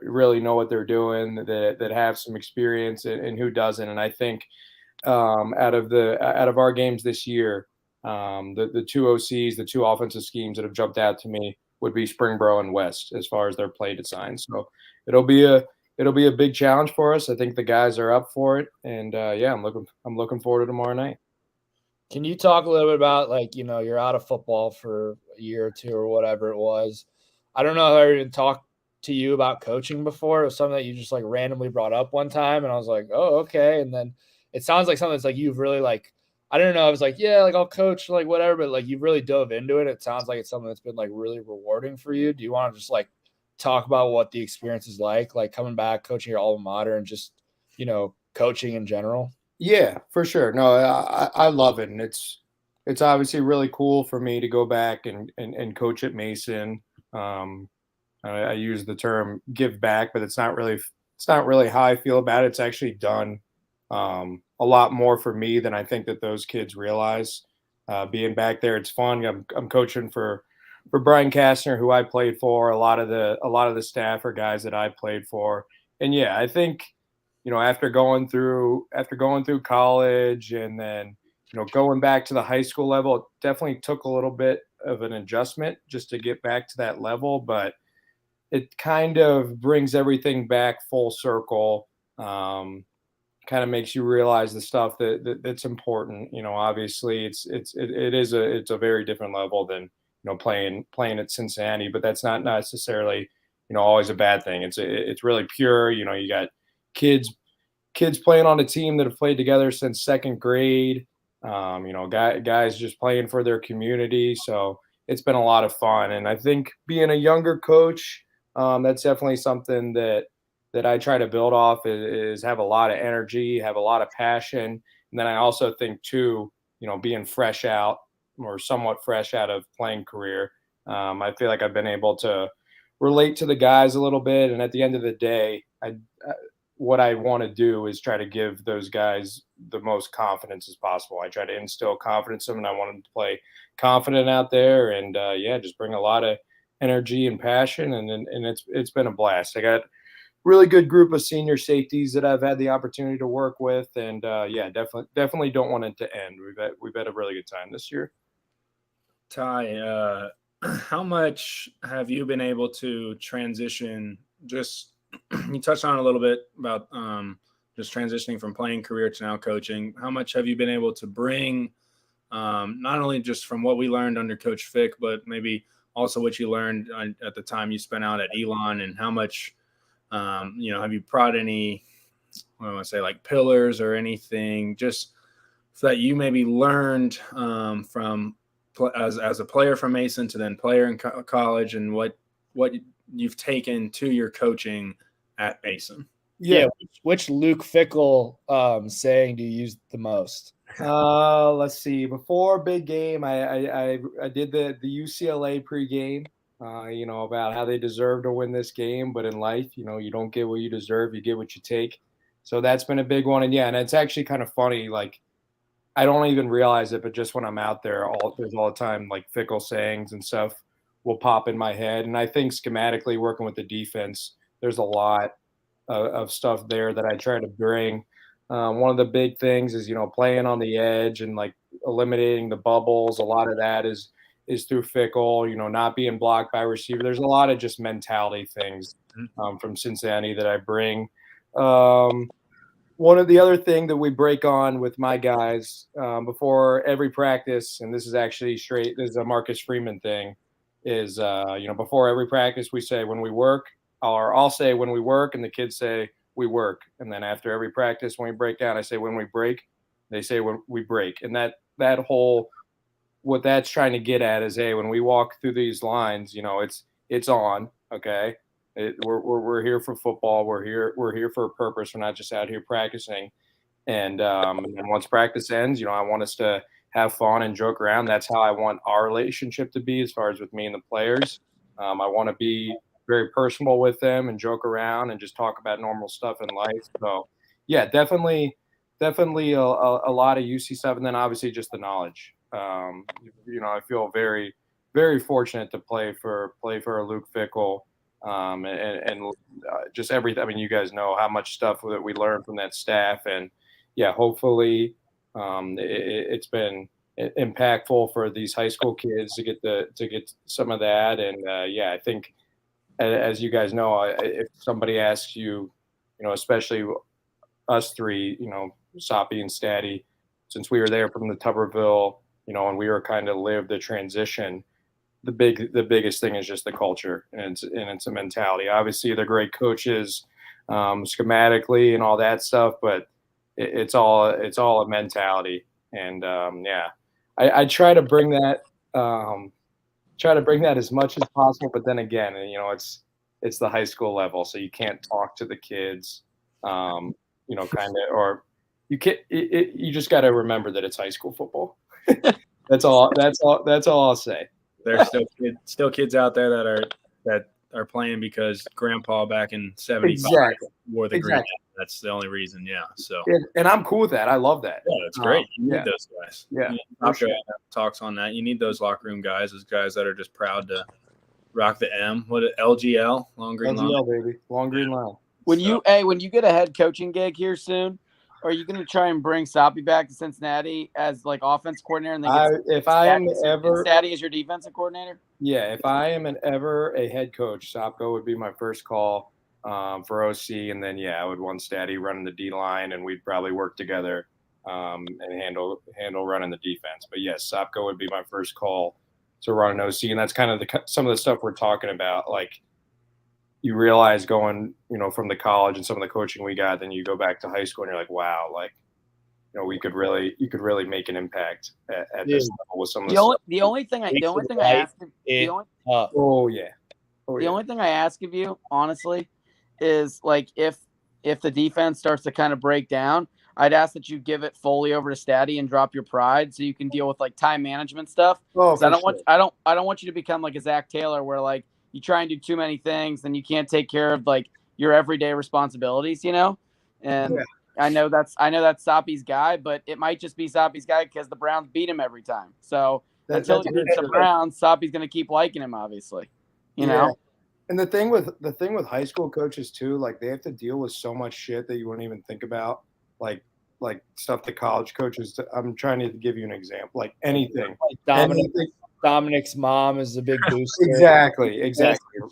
really know what they're doing, that have some experience, and who doesn't. And I think out of our games this year, the two OCs, the two offensive schemes that have jumped out to me would be Springboro and West as far as their play design. So it'll be a big challenge for us. I think the guys are up for it, and I'm looking forward to tomorrow night. Can you talk a little bit about, like, you're out of football for a year or two or whatever it was? I don't know if I ever even talked to you about coaching before. It was something that you just like randomly brought up one time, and I was like, oh, okay. And then it sounds like something that's like you've really like, I don't know. I was like, yeah, like I'll coach, like whatever, but like you've really dove into it. It sounds like it's something that's been like really rewarding for you. Do you want to just like talk about what the experience is like coming back, coaching your alma mater, and just, coaching in general? Yeah, for sure. No, I love it. And it's obviously really cool for me to go back and coach at Mason. I use the term give back, but it's not really how I feel about it. It's actually done a lot more for me than I think that those kids realize. Being back there, it's fun. I'm coaching for Brian Kastner, who I played for. A lot of the staff are guys that I played for. And yeah, I think, after going through college and then, going back to the high school level, it definitely took a little bit of an adjustment just to get back to that level, but it kind of brings everything back full circle. Kind of makes you realize the stuff that's important. Obviously it's a very different level than, playing at Cincinnati, but that's not necessarily, always a bad thing. It's really pure. You got kids playing on a team that have played together since second grade. Guys just playing for their community. So it's been a lot of fun. And I think being a younger coach, that's definitely something that I try to build off is have a lot of energy, have a lot of passion. And then I also think too, being fresh out or somewhat fresh out of playing career, I feel like I've been able to relate to the guys a little bit. And at the end of the day, what I want to do is try to give those guys the most confidence as possible. I try to instill confidence in them, and I want them to play confident out there, and just bring a lot of energy and passion, and it's been a blast. I got really good group of senior safeties that I've had the opportunity to work with, and definitely don't want it to end. We've had a really good time this year. Ty, how much have you been able to transition? Just you touched on it a little bit about just transitioning from playing career to now coaching. How much have you been able to bring, not only just from what we learned under Coach Fick, but maybe also what you learned at the time you spent out at Elon, and how much have you brought any, I want to say, like pillars or anything, just so that you maybe learned from as a player from Mason to then player in college, and what you've taken to your coaching at Mason? Yeah. Which Luke Fickle saying do you use the most? Let's see. Before big game, I did the UCLA pregame. About how they deserve to win this game, but in life, you don't get what you deserve, you get what you take. So that's been a big one, and it's actually kind of funny. Like, I don't even realize it, but just when I'm out there, there's all the time like Fickle sayings and stuff will pop in my head. And I think schematically, working with the defense, there's a lot of stuff there that I try to bring. One of the big things is playing on the edge and like eliminating the bubbles. A lot of that is through Fickle, not being blocked by receiver. There's a lot of just mentality things from Cincinnati that I bring. One of the other thing that we break on with my guys before every practice, and this is a Marcus Freeman thing, is before every practice we say when we work, or I'll say when we work, and the kids say we work, and then after every practice when we break down, I say when we break, they say when we break, and that whole what that's trying to get at is, hey, when we walk through these lines, it's on, okay. We're here for football. We're here for a purpose. We're not just out here practicing. And once practice ends, I want us to have fun and joke around. That's how I want our relationship to be, as far as with me and the players. I want to be very personal with them and joke around and just talk about normal stuff in life. So, yeah, definitely a lot of UC stuff, and then obviously just the knowledge. I feel very, very fortunate to play for Luke Fickle. Just everything. I mean, you guys know how much stuff that we learned from that staff, and hopefully, it's been impactful for these high school kids to get some of that. And I think, as you guys know, if somebody asks you, especially us three, Soppy and Statty, since we were there from the Tuberville, and we were kind of lived the transition. The biggest thing is just the culture, and it's a mentality. Obviously, they're great coaches, schematically and all that stuff, but it's all a mentality. And I try to bring that as much as possible. But then again, it's the high school level, so you can't talk to the kids, kind of, or you can't. You just got to remember that it's high school football. That's all I'll say. There's still kids out there that are playing because Grandpa back in '75 wore the green. That's the only reason. Yeah. So. And I'm cool with that. I love that. Yeah, it's great. You need those guys. Yeah. Talks on that. You need those locker room guys. Those guys that are just proud to rock the M. What LGL? Long green line. LGL, baby. Long green line. When you get a head coaching gig here soon, are you going to try and bring Soppy back to Cincinnati as like offense coordinator? And if I am ever Statty as your defensive coordinator? Yeah, if I am ever a head coach, Sopko would be my first call for OC, and then I would want Statty running the D line, and we'd probably work together and handle running the defense. But yes, Sopko would be my first call to run an OC, and that's kind of some of the stuff we're talking about. Like, you realize going, from the college and some of the coaching we got, then you go back to high school and you're like, wow, like, you could really make an impact at this level with some of the only thing I ask of you, honestly, is like if the defense starts to kind of break down, I'd ask that you give it fully over to Statty and drop your pride so you can deal with like time management stuff. I don't want you to become like a Zach Taylor where like you try and do too many things and you can't take care of like your everyday responsibilities, And Yeah. I know that's Soppy's guy, but it might just be Soppy's guy because the Browns beat him every time. So until he beats the Browns, Soppy's going to keep liking him, obviously. You know? And the thing with high school coaches too, like they have to deal with so much shit that you wouldn't even think about, like stuff that college coaches. I'm trying to give you an example, like anything. Dominic's mom is a big booster. Exactly.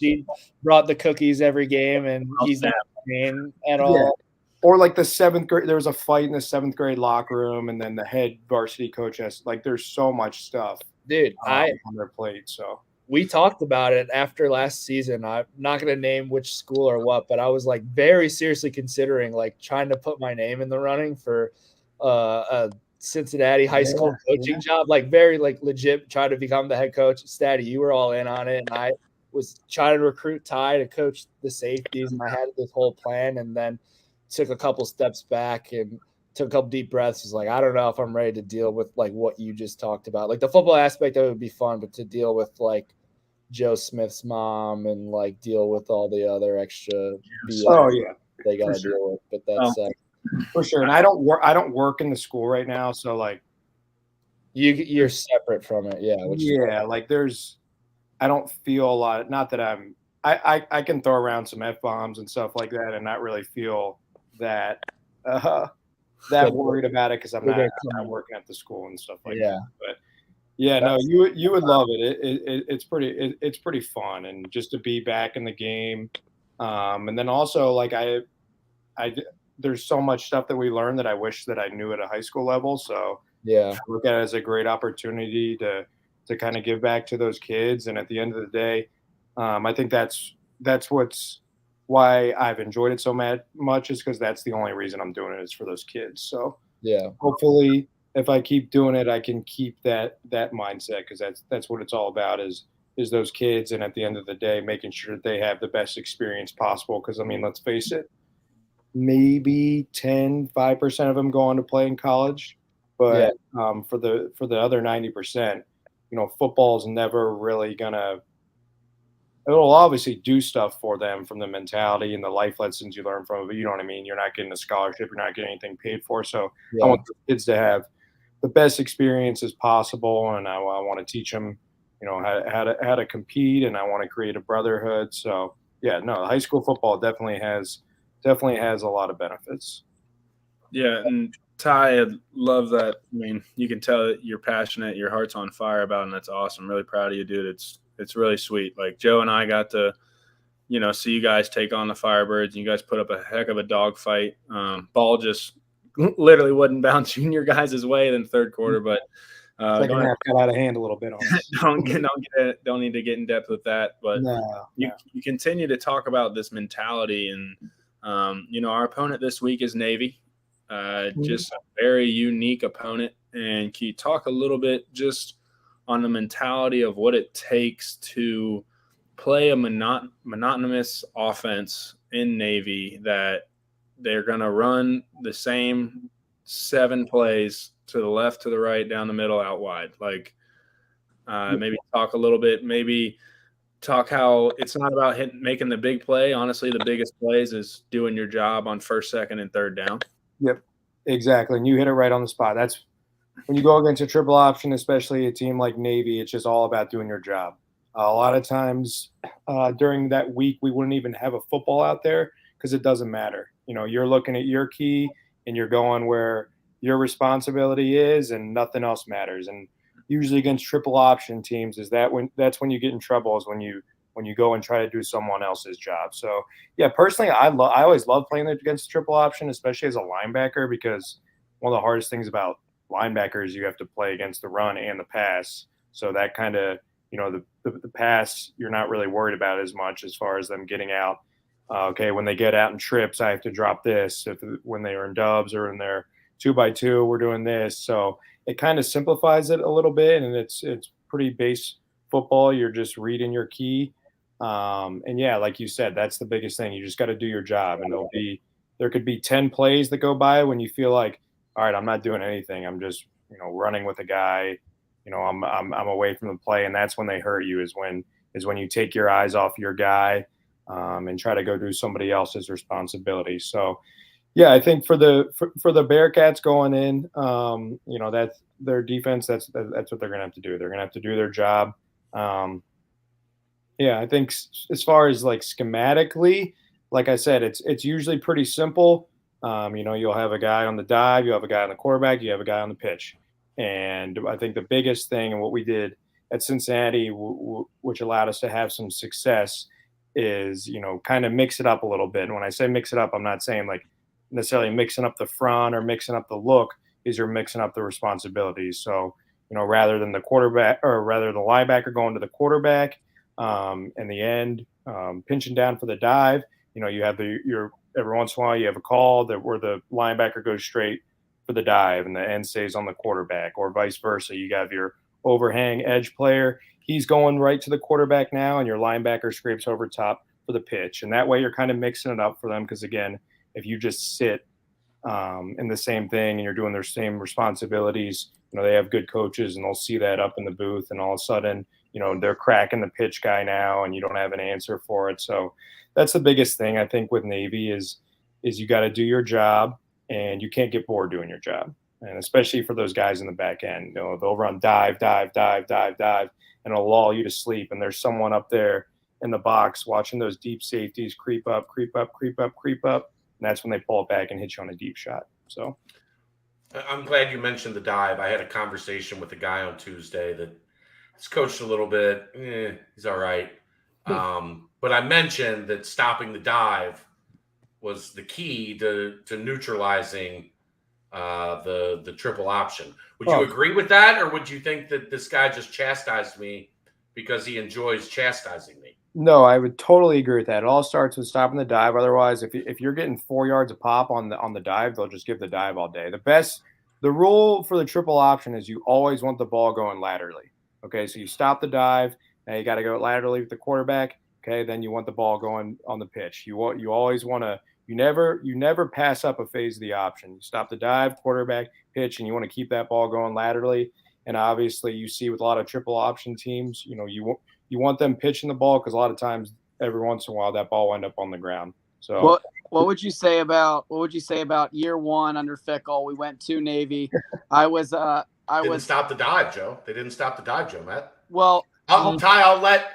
She brought the cookies every game, and he's not paying at all. Yeah. Or like the 7th grade, there was a fight in the 7th grade locker room, and then the head varsity coach has there's so much stuff, dude, on their plate. So we talked about it after last season. I'm not going to name which school or what, but I was like very seriously considering like trying to put my name in the running for a Cincinnati high school coaching job, like very like legit trying to become the head coach. Statty, you were all in on it, and I was trying to recruit Ty to coach the safeties, and I had this whole plan, and then took a couple steps back and took a couple deep breaths. Was like, I don't know if I'm ready to deal with like what you just talked about. Like the football aspect of it would be fun, but to deal with like Joe Smith's mom and like deal with all the other extra BS they got to deal with. But that's for sure. And I don't work in the school right now, so like you're separate from it. Yeah. Like I don't feel a lot. Not that I can throw around some F-bombs and stuff like that and not really feel that worried about it because I'm not working at the school and stuff like that. But yeah, no, you would love it. It's pretty fun, and just to be back in the game, and then also like there's so much stuff that we learned that I wish that I knew at a high school level. So I look at it as a great opportunity to kind of give back to those kids. And at the end of the day, I think that's why I've enjoyed it so much, is because that's the only reason I'm doing it, is for those kids. So hopefully if I keep doing it, I can keep that mindset, because that's what it's all about, is those kids. And at the end of the day, making sure that they have the best experience possible. Because I mean, let's face it, maybe 5% of them go on to play in college, but for the other 90%, football is never really gonna. It'll obviously do stuff for them from the mentality and the life lessons you learn from it, but you know what I mean? You're not getting a scholarship. You're not getting anything paid for. So I want the kids to have the best experiences possible, and I want to teach them, how to compete, and I want to create a brotherhood. So high school football definitely has a lot of benefits. Yeah, and Ty, I love that. I mean, you can tell that you're passionate, your heart's on fire about it, and that's awesome. Really proud of you, dude. It's really sweet. Like Joe and I got to, see you guys take on the Firebirds, and you guys put up a heck of a dog fight. Ball just literally wouldn't bounce in your guys' way in the third quarter, but second half got out of hand a little bit on us. don't need to get in depth with that. But you continue to talk about this mentality, and our opponent this week is Navy. Just a very unique opponent. And can you talk a little bit just on the mentality of what it takes to play a monotonous offense in Navy, that they're going to run the same 7 plays to the left, to the right, down the middle, out wide? Like maybe talk a little bit, maybe talk how it's not about making the big play. Honestly, the biggest plays is doing your job on first, second, and third down. Yep, exactly. And you hit it right on the spot. That's when you go against a triple option, especially a team like Navy, it's just all about doing your job. A lot of times during that week, we wouldn't even have a football out there because it doesn't matter. You're looking at your key and you're going where your responsibility is, and nothing else matters. And usually against triple option teams, that's when you get in trouble, is when you go and try to do someone else's job. So personally, I always love playing against triple option, especially as a linebacker, because one of the hardest things about linebackers, you have to play against the run and the pass. So that kind of, the pass, you're not really worried about as much as far as them getting out. When they get out in trips, I have to drop this. When they are in dubs or in their 2x2, we're doing this. So it kind of simplifies it a little bit, and it's pretty base football. You're just reading your key. Like you said, that's the biggest thing. You just got to do your job, and there could be 10 plays that go by when you feel like, all right, I'm not doing anything. I'm just, running with a guy. I'm away from the play, and that's when they hurt you. Is when you take your eyes off your guy and try to go do somebody else's responsibility. So, Yeah, I think for the Bearcats going in, that's their defense. That's what they're going to have to do. They're going to have to do their job. Yeah, I think as far as like schematically, like I said, it's usually pretty simple. You'll have a guy on the dive, you have a guy on the quarterback, you have a guy on the pitch, and I think the biggest thing and what we did at Cincinnati, which allowed us to have some success, is kind of mix it up a little bit. And when I say mix it up, I'm not saying like necessarily mixing up the front or mixing up the look. These are mixing up the responsibilities. So rather than the quarterback or rather the linebacker going to the quarterback in the end, pinching down for the dive. You have your every once in a while you have a call where the linebacker goes straight for the dive and the end stays on the quarterback, or vice versa. You have your overhang edge player. He's going right to the quarterback now, and your linebacker scrapes over top for the pitch. And that way you're kind of mixing it up for them because, again, if you just sit in the same thing and you're doing their same responsibilities, they have good coaches and they'll see that up in the booth, and all of a sudden, they're cracking the pitch guy now and you don't have an answer for it. So that's the biggest thing I think with Navy is you got to do your job and you can't get bored doing your job. And especially for those guys in the back end, they'll run dive, and it'll lull you to sleep. And there's someone up there in the box watching those deep safeties creep up. And that's when they pull it back and hit you on a deep shot. So I'm glad you mentioned the dive. I had a conversation with a guy on Tuesday that he's coached a little bit. He's all right. But I mentioned that stopping the dive was the key to neutralizing the triple option. Would you agree with that, or would you think that this guy just chastised me because he enjoys chastising me? No, I would totally agree with that. It all starts with stopping the dive. Otherwise, if you're getting 4 yards a pop on the dive, they'll just give the dive all day. The rule for the triple option is you always want the ball going laterally. Okay, so you stop the dive. Now you got to go laterally with the quarterback. Okay, then you want the ball going on the pitch. You always want to. You never pass up a phase of the option. You stop the dive, quarterback, pitch, and you want to keep that ball going laterally. And obviously, you see with a lot of triple option teams, you want them pitching the ball because a lot of times, every once in a while, that ball will end up on the ground. So, what would you say about year one under Fickle? We went to Navy. I didn't stop the dive, Joe. They didn't stop the dive, Joe, Matt. Well, Ty, I'll let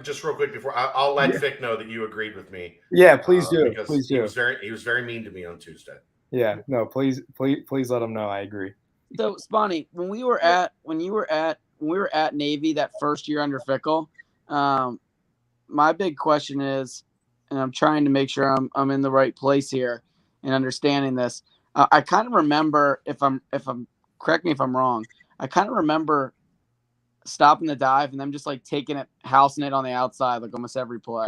just real quick before I'll let Fick know that you agreed with me. Yeah, please do. Because please do. He was very mean to me on Tuesday. Yeah, no, please let him know. I agree. So, Spawny, when you were at Navy that first year under Fickle, my big question is, and I'm trying to make sure I'm in the right place here and understanding this. I kind of remember, if I'm correct me if I'm wrong, I kind of remember stopping the dive and them just like taking it, housing it on the outside like almost every play.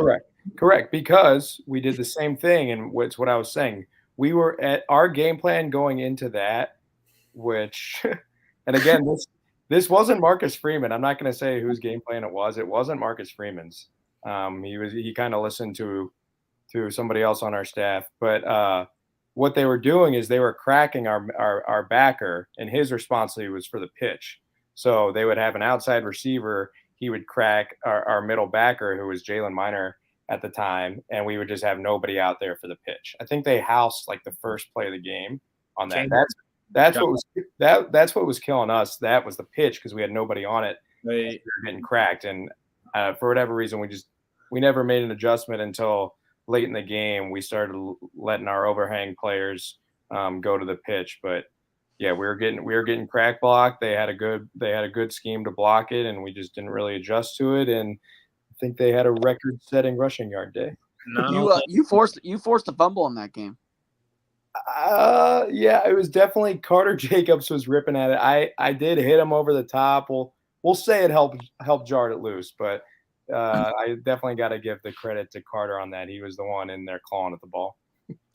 Correct, because we did the same thing, and it's what I was saying. We were at our game plan going into that, which, and again, this wasn't Marcus Freeman. I'm not going to say whose game plan it was. It wasn't Marcus Freeman's. He kind of listened to somebody else on our staff, but what they were doing is they were cracking our backer, and his responsibility was for the pitch. So they would have an outside receiver. He would crack our middle backer, who was Jalen Miner at the time, and we would just have nobody out there for the pitch. I think they housed like the first play of the game on that. That's what was killing us. That was the pitch because we had nobody on it. We were getting cracked, and for whatever reason, we never made an adjustment until late in the game. We started letting our overhang players go to the pitch, but yeah, we were getting crack blocked. They had a good scheme to block it, and we just didn't really adjust to it. And I think they had a record-setting rushing yard day. You forced a fumble in that game. Yeah, it was definitely Carter Jacobs was ripping at it. I did hit him over the top. We'll say it helped jar it loose, but I definitely got to give the credit to Carter on that. He was the one in there clawing at the ball.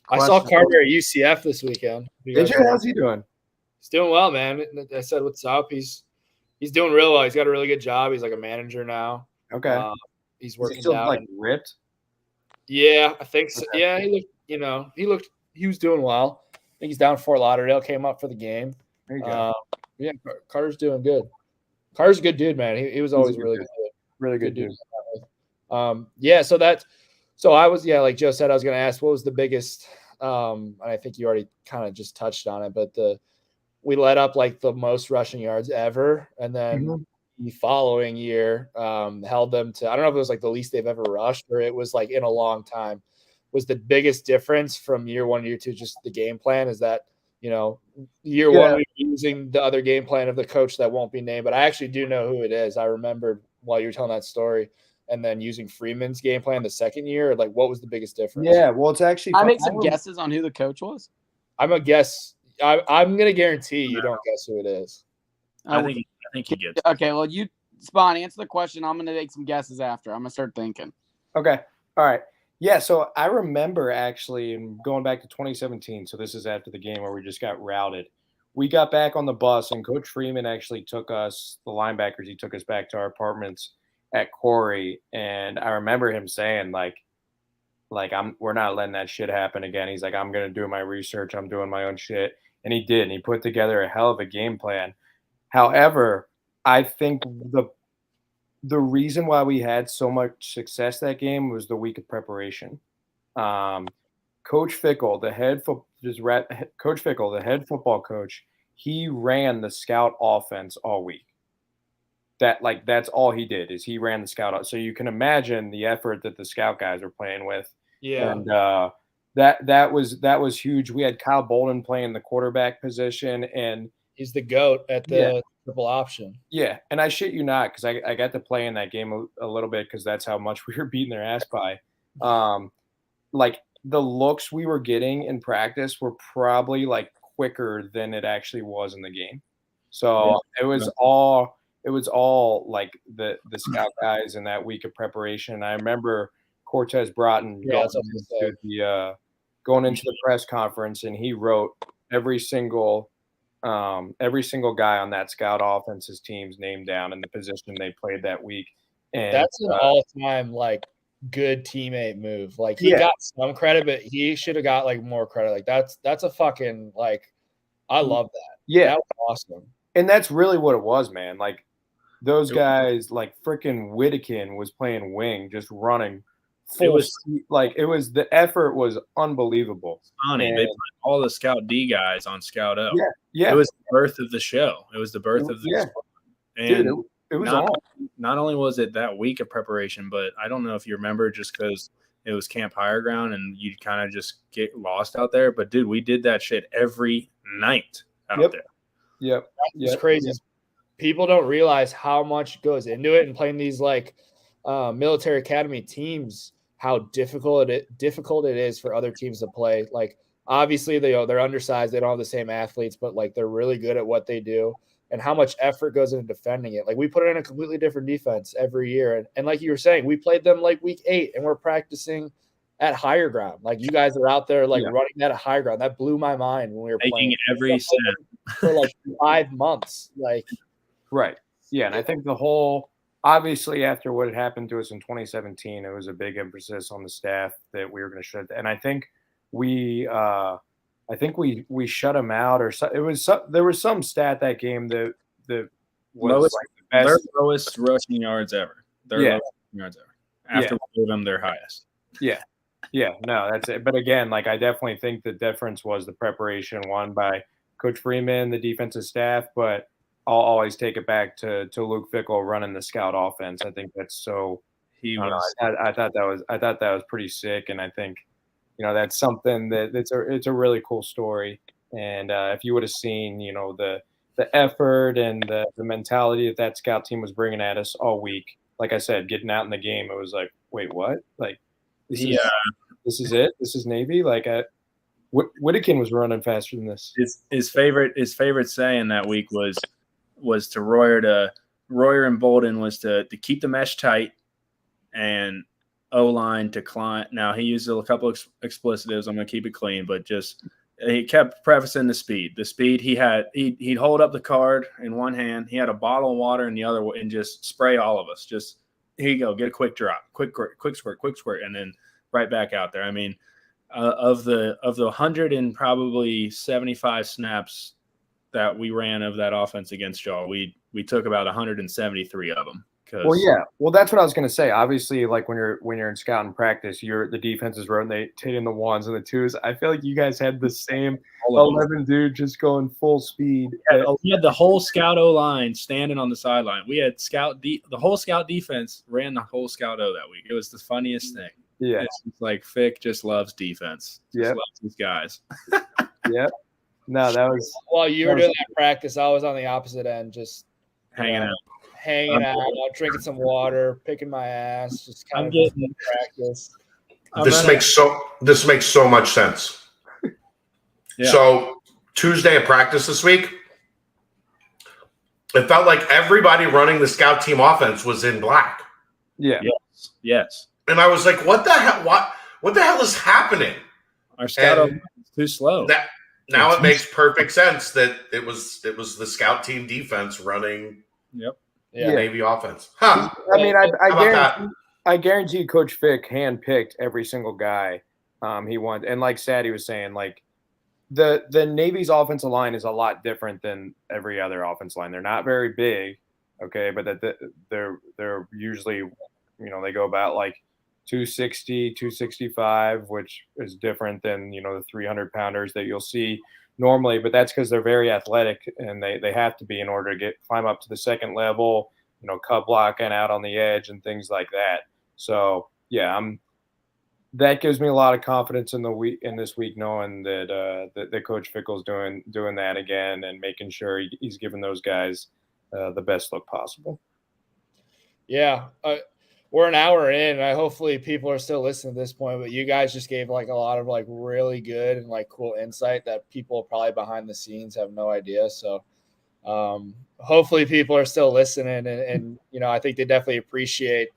I saw Carter at UCF this weekend. Did you? How's he doing? He's doing well, man. I said, what's up? He's doing real well. He's got a really good job. He's like a manager now. Okay. He's working still down. Like ripped? Yeah, I think so. Okay. Yeah, he was doing well. I think he's down in Fort Lauderdale, came up for the game. There you go. Yeah, Carter's doing good. Carter's a good dude, man. He was always really good. Really good dude. Yeah, so I was, like Joe said, I was going to ask what was the biggest And I think you already kind of just touched on it, but we let up like the most rushing yards ever, and then the following year held them to, I don't know if it was like the least they've ever rushed or it was like in a long time. Was the biggest difference from year 1 year 2 just the game plan? Is that, year 1 we were using the other game plan of the coach that won't be named, but I actually do know who it is. I remembered while you were telling that story. And then using Freeman's game plan the second year, like what was the biggest difference? Yeah, well, it's actually. I make some guesses on who the coach was. I'm a guess. I'm gonna guarantee you don't guess who it is. I think you get. Okay, well, you Spawn, answer the question. I'm gonna make some guesses after. I'm gonna start thinking. Okay, all right. Yeah, so I remember actually going back to 2017. So this is after the game where we just got routed. We got back on the bus, and Coach Freeman actually took us, the linebackers. He took us back to our apartments at Corey, and I remember him saying we're not letting that shit happen again. He's like, I'm gonna do my research, I'm doing my own shit, and he did. And he put together a hell of a game plan. However, I think the reason why we had so much success that game was the week of preparation. Coach Fickle, the head football coach, he ran the scout offense all week. That's all he did is he ran the scout. So you can imagine the effort that the scout guys were playing with. Yeah. And that was huge. We had Kyle Bolden playing the quarterback position, and he's the GOAT at the triple option. Yeah. And I shit you not, because I got to play in that game a little bit because that's how much we were beating their ass by. Like the looks we were getting in practice were probably like quicker than it actually was in the game. So it was all like the scout guys in that week of preparation. I remember Cortez Broughton going into the press conference, and he wrote every single guy on that scout offense's team's name down and the position they played that week. And that's an all-time like good teammate move. Like he got some credit, but he should have got like more credit. Like that's a fucking like I love that. Yeah, that was awesome. And that's really what it was, man. Like those guys, like freaking Whittakin was playing wing, just running full. The effort was unbelievable. Funny, they put all the Scout D guys on Scout O. Yeah. It was the birth of the show. It was the birth of the and dude, it was not only was it that week of preparation, but I don't know if you remember, just because it was Camp Higher Ground and you kind of just get lost out there. But dude, we did that shit every night out there. Yep. It's crazy. People don't realize how much goes into it, and playing these like military academy teams, how difficult it is for other teams to play. Like obviously they're undersized, they don't have the same athletes, but like they're really good at what they do, and how much effort goes into defending it. Like we put in a completely different defense every year, and like you were saying, we played them like week 8, and we're practicing at Higher Ground. Like you guys are out there like running that at Higher Ground. That blew my mind when we were playing every snap for like 5 months. Like. Right. Yeah. And I think obviously after what had happened to us in 2017, it was a big emphasis on the staff that we were going to shut. And I think we shut them out, or there was some stat that game that was their lowest rushing yards ever. Lowest yards ever. After we gave them their highest. Yeah. Yeah. No, that's it. But again, like I definitely think the difference was the preparation won by Coach Freeman, the defensive staff, but I'll always take it back to Luke Fickle running the scout offense. I think that's so. I thought that was pretty sick, and I think that's something it's a really cool story. And if you would have seen the effort and the mentality that scout team was bringing at us all week, like I said, getting out in the game, it was like, wait, what? Like this is it. This is Navy. Like Whittakin was running faster than this. His favorite saying that week was to Royer and Bolden was to keep the mesh tight and O-line to climb. Now he used a couple of explicitives. I'm going to keep it clean, but just he kept prefacing the speed. The speed he'd hold up the card in one hand. He had a bottle of water in the other, and just spray all of us. Just here you go, get a quick drop, quick squirt, and then right back out there. I mean, of the 100 and probably 75 snaps that we ran of that offense against y'all, we took about 173 of them. Well, yeah. Well, that's what I was going to say. Obviously, like when you're in scouting practice, the defense is rotating the ones and the twos. I feel like you guys had the same 11 dude just going full speed. We had the whole scout O line standing on the sideline. We had the whole scout defense ran the whole scout O that week. It was the funniest thing. Yeah, it's like Fick just loves defense. Just loves these guys. Yep. No, that was while you were doing that practice. I was on the opposite end, just hanging out. Drinking some water, picking my ass, just kind of getting practice. This makes so much sense. Yeah. So Tuesday of practice this week, it felt like everybody running the scout team offense was in black. Yeah. Yes. And I was like, what the hell? What the hell is happening? Our scout is too slow. Now it makes perfect sense that it was the scout team defense running. Yep. Yeah, Navy offense. Huh. I mean, I guarantee Coach Fick handpicked every single guy he wanted. And like Sadie was saying, like the Navy's offensive line is a lot different than every other offensive line. They're not very big, okay, but they're usually, they go about like 260, 265, which is different than, the 300-pounders that you'll see normally, but that's because they're very athletic and they have to be in order to climb up to the second level, cut blocking out on the edge and things like that. So yeah, that gives me a lot of confidence in this week, knowing that Coach Fickle's doing that again and making sure he's giving those guys the best look possible. Yeah. We're an hour in. Hopefully people are still listening at this point, but you guys just gave like a lot of like really good and like cool insight that people probably behind the scenes have no idea. So hopefully people are still listening and I think they definitely appreciate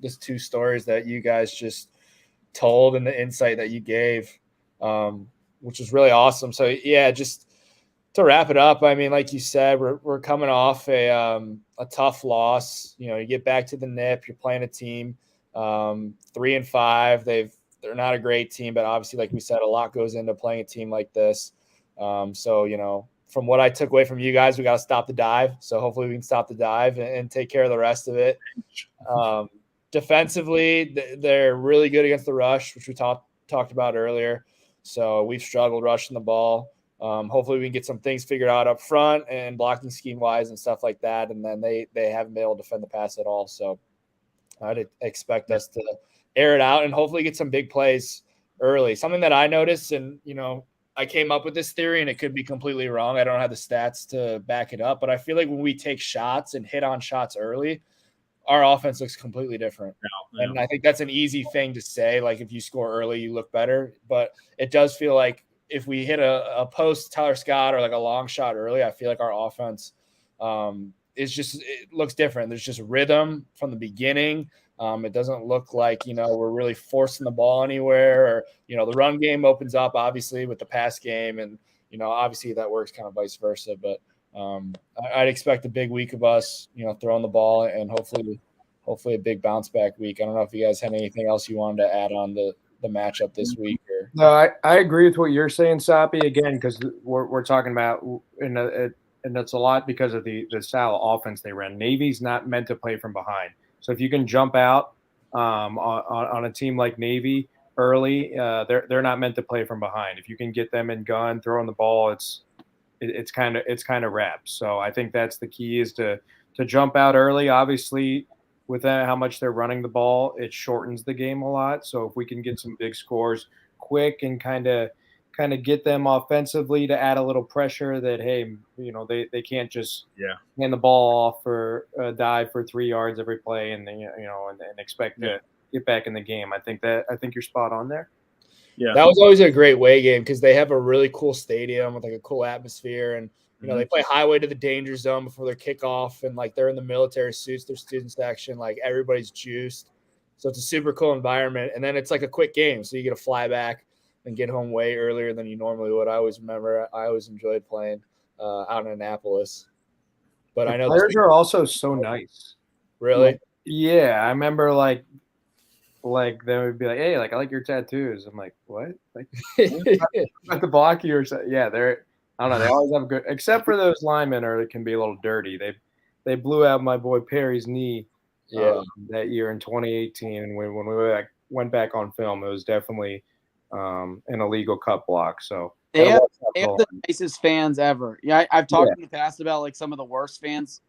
these two stories that you guys just told and the insight that you gave, which is really awesome. So yeah, just to wrap it up, I mean, like you said, we're coming off a tough loss. You get back to the NIP, you're playing a team 3-5. They're not a great team, but obviously, like we said, a lot goes into playing a team like this. So from what I took away from you guys, we got to stop the dive. So hopefully we can stop the dive and take care of the rest of it. Defensively, they're really good against the rush, which we talked about earlier. So we've struggled rushing the ball. Hopefully we can get some things figured out up front and blocking scheme wise and stuff like that. And then they haven't been able to defend the pass at all. So I'd expect us to air it out and hopefully get some big plays early. Something that I noticed, and, I came up with this theory and it could be completely wrong. I don't have the stats to back it up, but I feel like when we take shots and hit on shots early, our offense looks completely different. Yeah. And I think that's an easy thing to say. Like if you score early, you look better, but it does feel like if we hit a post Tyler Scott or like a long shot early, I feel like our offense it looks different. There's just rhythm from the beginning. It doesn't look like, we're really forcing the ball anywhere or, the run game opens up obviously with the pass game and, obviously that works kind of vice versa, but I'd expect a big week of us, throwing the ball and hopefully a big bounce back week. I don't know if you guys had anything else you wanted to add on the matchup this week. No, I agree with what you're saying, Sapi, again, because we're talking about, and that's a lot because of the style of offense they ran. Navy's not meant to play from behind. So if you can jump out on a team like Navy early, they're not meant to play from behind. If you can get them in gun, throwing the ball, it's kind of wrapped. So I think that's the key is to jump out early. Obviously, with that, how much they're running the ball, it shortens the game a lot. So if we can get some big scores quick and kind of get them offensively to add a little pressure that, hey, they can't just hand the ball off for a dive for 3 yards every play and then, and expect to get back in the game. I think you're spot on there. Yeah, that was always a great way game because they have a really cool stadium with like a cool atmosphere and they play highway to the danger zone before their kickoff and like they're in the military suits, their student section, like everybody's juiced. So it's a super cool environment. And then it's like a quick game. So you get to fly back and get home way earlier than you normally would. I always enjoyed playing out in Annapolis. But I know players are also so nice. Really? Yeah. I remember like they would be like, hey, like I like your tattoos. I'm like, what? Like about to block you or something. Yeah, I don't know. They always have good, except for those linemen, or it can be a little dirty. they blew out my boy Perry's knee that year in 2018, and when we went back on film, it was definitely an illegal cut block. So they have the nicest fans ever. Yeah, I've talked in the past about like some of the worst fans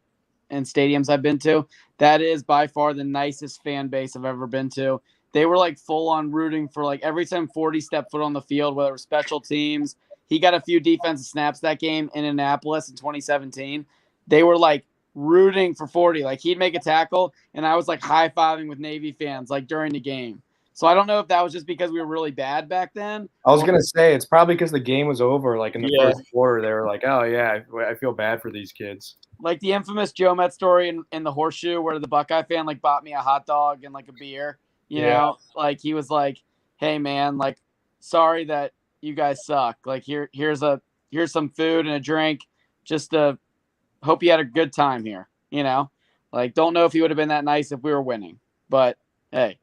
in stadiums I've been to. That is by far the nicest fan base I've ever been to. They were like full on rooting for like every time 40 stepped foot on the field, whether it was special teams. He got a few defensive snaps that game in Indianapolis in 2017. They were like rooting for 40. Like he'd make a tackle, and I was like high-fiving with Navy fans like during the game. So I don't know if that was just because we were really bad back then. I was going to say it's probably because the game was over. Like in the first quarter, they were like, oh, yeah, I feel bad for these kids. Like the infamous Joe Met story in the Horseshoe where the Buckeye fan like bought me a hot dog and like a beer. You know, like he was like, hey, man, like, sorry that you guys suck. Like here's some food and a drink. Just to hope you had a good time here. You know, like don't know if he would have been that nice if we were winning. But, hey.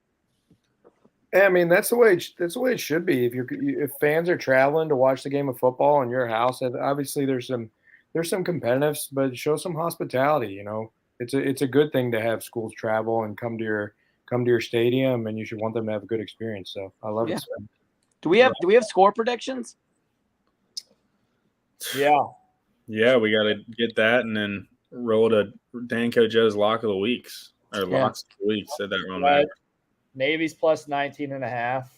I mean, that's the way it should be. If fans are traveling to watch the game of football in your house, obviously there's some competitiveness, but show some hospitality. You know, it's a good thing to have schools travel and come to your stadium, and you should want them to have a good experience. So I love it. Do we have score predictions? Yeah, we got to get that and then roll to Danco Joe's lock of the weeks or locks of the week. Said that wrong. Right. Navy's plus 19.5.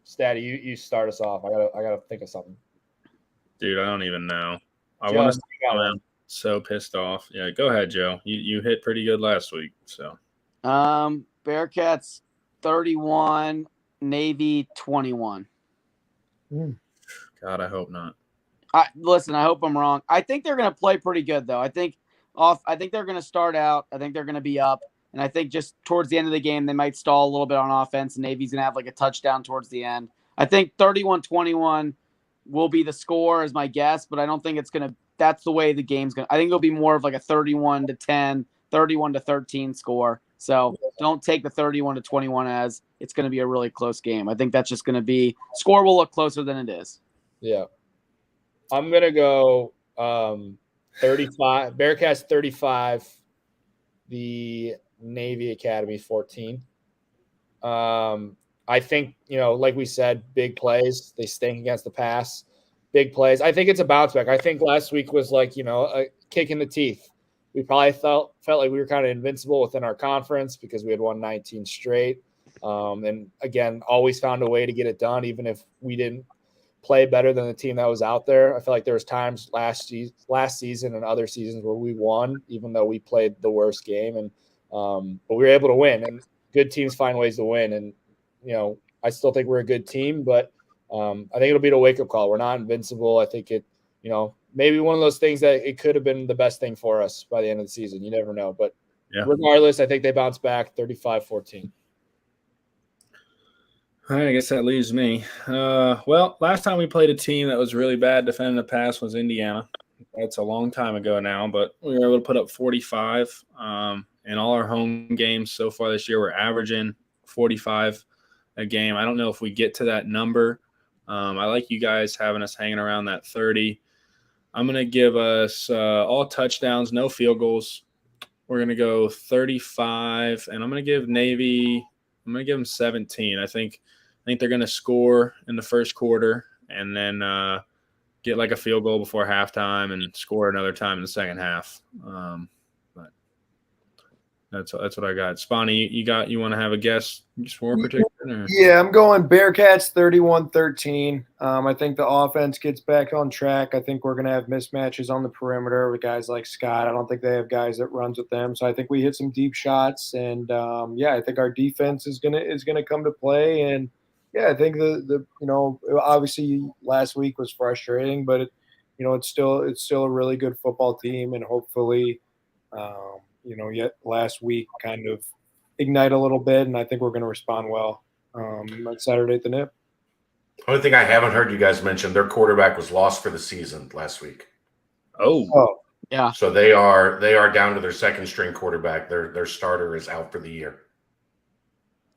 Statty, you start us off. I gotta think of something. Dude, I don't even know. I want to. I'm so pissed off. Yeah, go ahead, Joe. You hit pretty good last week. So, Bearcats 31, Navy 21. God, I hope not. Listen, I hope I'm wrong. I think they're gonna play pretty good though. I think they're going to start out. I think they're going to be up. And I think just towards the end of the game, they might stall a little bit on offense. And Navy's going to have like a touchdown towards the end. I think 31-21 will be the score is my guess, but I don't think it's going to – that's the way the game's going to – I think it'll be more of like a 31-10, 31-13 score. So don't take the 31-21 as it's going to be a really close game. I think that's just going to be – score will look closer than it is. Yeah. I'm going to go 35, Bearcats 35, the Navy Academy 14. I think, like we said, big plays. They stink against the pass. Big plays. I think it's a bounce back. I think last week was like, a kick in the teeth. We probably felt like we were kind of invincible within our conference because we had won 19 straight. And again, always found a way to get it done, even if we didn't play better than the team that was out there. I feel like there was times last season and other seasons where we won, even though we played the worst game. And but we were able to win. And good teams find ways to win. And I still think we're a good team, but I think it'll be a wake up call. We're not invincible. I think it, maybe one of those things that it could have been the best thing for us by the end of the season. You never know. But regardless, I think they bounce back 35-14. All right, I guess that leaves me. Well, last time we played a team that was really bad defending the pass was Indiana. That's a long time ago now, but we were able to put up 45. In all our home games so far this year, we're averaging 45 a game. I don't know if we get to that number. I like you guys having us hanging around that 30. I'm going to give us all touchdowns, no field goals. We're going to go 35, and I'm going to give Navy – I'm going to give them 17. I think they're going to score in the first quarter and then get like a field goal before halftime and score another time in the second half. But that's what I got. Spawny, you want to have a guess for particular? Or? Yeah, I'm going Bearcats 31-13. I think the offense gets back on track. I think we're going to have mismatches on the perimeter with guys like Scott. I don't think they have guys that runs with them. So I think we hit some deep shots, and I think our defense is gonna come to play. And I think the obviously last week was frustrating, but it's still a really good football team, and hopefully yet last week kind of ignite a little bit, and I think we're going to respond well on Saturday at the Nip. Only thing I haven't heard you guys mention, their quarterback was lost for the season last week. Oh. Yeah. So they are down to their second string quarterback. Their starter is out for the year.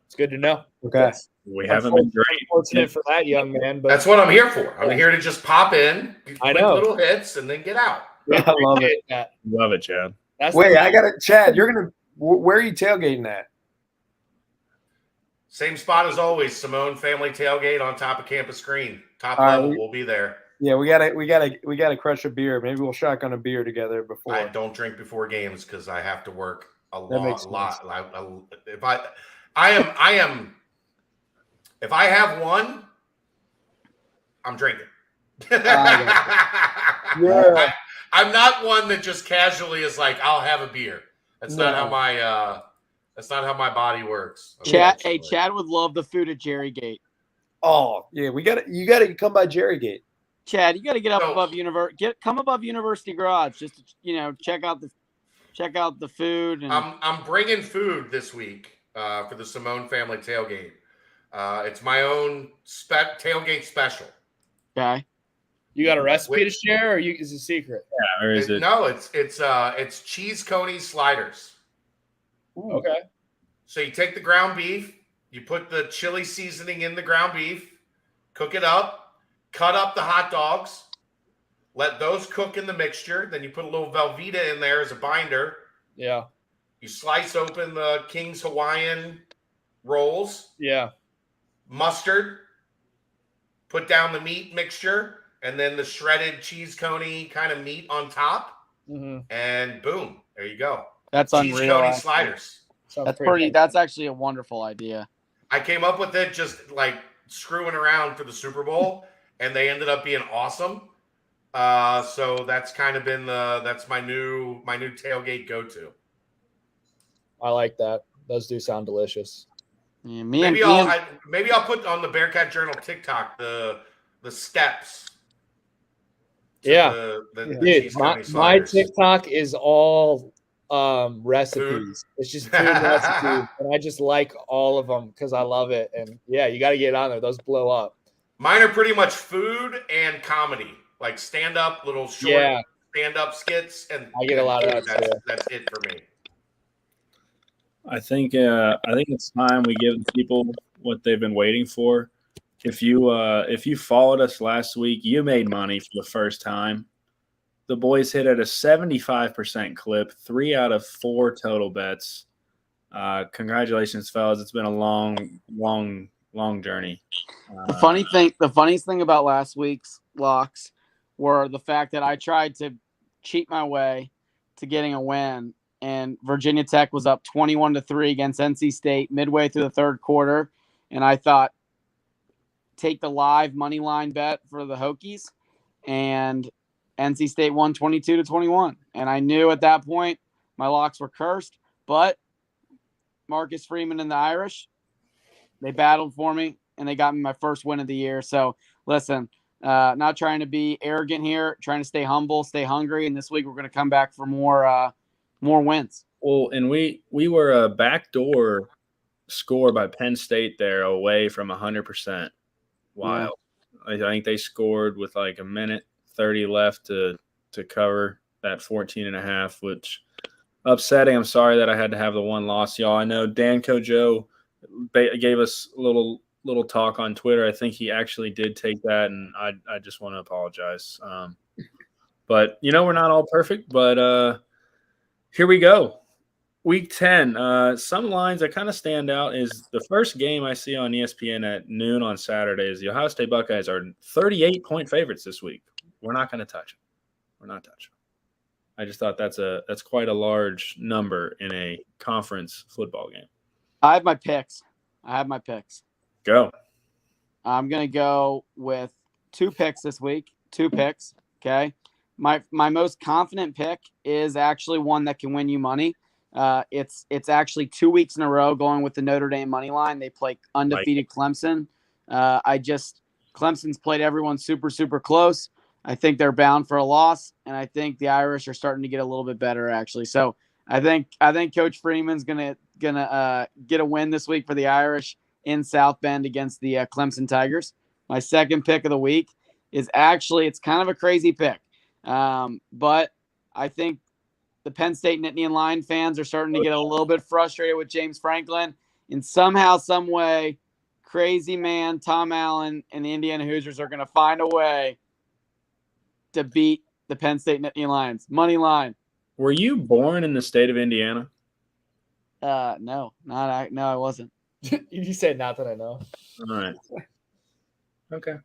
It's good to know. Okay. We haven't been great. Fortunate for that young man, but that's what I'm here for. I'm here to just pop in, I quick know. little hits, and then get out. I love it. That. Love it, Chad. Wait, I got it. Chad, you're going to – where are you tailgating at? Same spot as always, Simone Family Tailgate on top of Campus Green. Top All right, level. We'll be there. Yeah, we gotta crush a beer. Maybe we'll shotgun a beer together before. I don't drink before games because I have to work a makes lot. sense. If I have one, I'm drinking. Yeah. I'm not one that just casually is like, I'll have a beer. That's not how my body works. Chad would love the food at Jerry Gate. Oh yeah, you gotta come by Jerry Gate. Chad, you got to get up above come above University Garage just to, check out the food. And I'm bringing food this week for the Simone Family Tailgate. It's my own tailgate special. Okay. You got a recipe to share, or is it a secret? Yeah, or is it? No, it's cheese coney sliders. Ooh. Okay. So you take the ground beef, you put the chili seasoning in the ground beef, cook it up. Cut up the hot dogs, let those cook in the mixture. Then you put a little Velveeta in there as a binder. Yeah. You slice open the King's Hawaiian rolls. Yeah. Mustard. Put down the meat mixture, and then the shredded cheese coney kind of meat on top. Mm-hmm. And boom, there you go. That's cheese unreal. Coney sliders. That's actually a wonderful idea. I came up with it just like screwing around for the Super Bowl. And they ended up being awesome. So that's kind of been that's my new tailgate go-to. I like that. Those do sound delicious. Yeah, maybe I'll put on the Bearcat Journal TikTok the steps. Yeah. The my TikTok is all recipes. Food. It's just food recipes, and I just like all of them because I love it. And yeah, you got to get on there. Those blow up. Mine are pretty much food and comedy, like stand-up, little short stand-up skits, and I get a lot of that too. That's it for me. I think it's time we give the people what they've been waiting for. If you followed us last week, you made money for the first time. The boys hit at a 75% clip, 3 out of 4 total bets. Congratulations, fellas! It's been a long journey. The funniest thing about last week's locks were the fact that I tried to cheat my way to getting a win, and Virginia Tech was up 21-3 against NC State midway through the third quarter, and I thought take the live money line bet for the Hokies, and NC State won 22-21, and I knew at that point my locks were cursed, but Marcus Freeman and the Irish, they battled for me, and they got me my first win of the year. So, listen, not trying to be arrogant here, trying to stay humble, stay hungry, and this week we're going to come back for more wins. Well, and we were a backdoor score by Penn State there away from 100%. Wow. Yeah. I think they scored with like a minute 30 left to cover that 14.5, which upsetting. I'm sorry that I had to have the one loss, y'all. I know Danco Joe gave us a little talk on Twitter. I think he actually did take that, and I just want to apologize. But we're not all perfect. But here we go, Week 10. Some lines that kind of stand out is the first game I see on ESPN at noon on Saturday is the Ohio State Buckeyes are 38-point favorites this week. We're not going to touch them. We're not touching them. I just thought that's quite a large number in a conference football game. I have my picks. Go. I'm going to go with 2 picks this week. 2 picks, okay? My most confident pick is actually one that can win you money. It's actually 2 weeks in a row going with the Notre Dame money line. They play undefeated Clemson. Clemson's played everyone super, super close. I think they're bound for a loss, and I think the Irish are starting to get a little bit better, actually. So I think Coach Freeman's gonna get a win this week for the Irish in South Bend against the Clemson Tigers. My second pick of the week is it's kind of a crazy pick, but I think the Penn State Nittany Lion fans are starting to get a little bit frustrated with James Franklin, and somehow, some way, crazy man Tom Allen and the Indiana Hoosiers are going to find a way to beat the Penn State Nittany Lions. Money line. Were you born in the state of Indiana? No, I wasn't. You said not that I know. All right. Okay.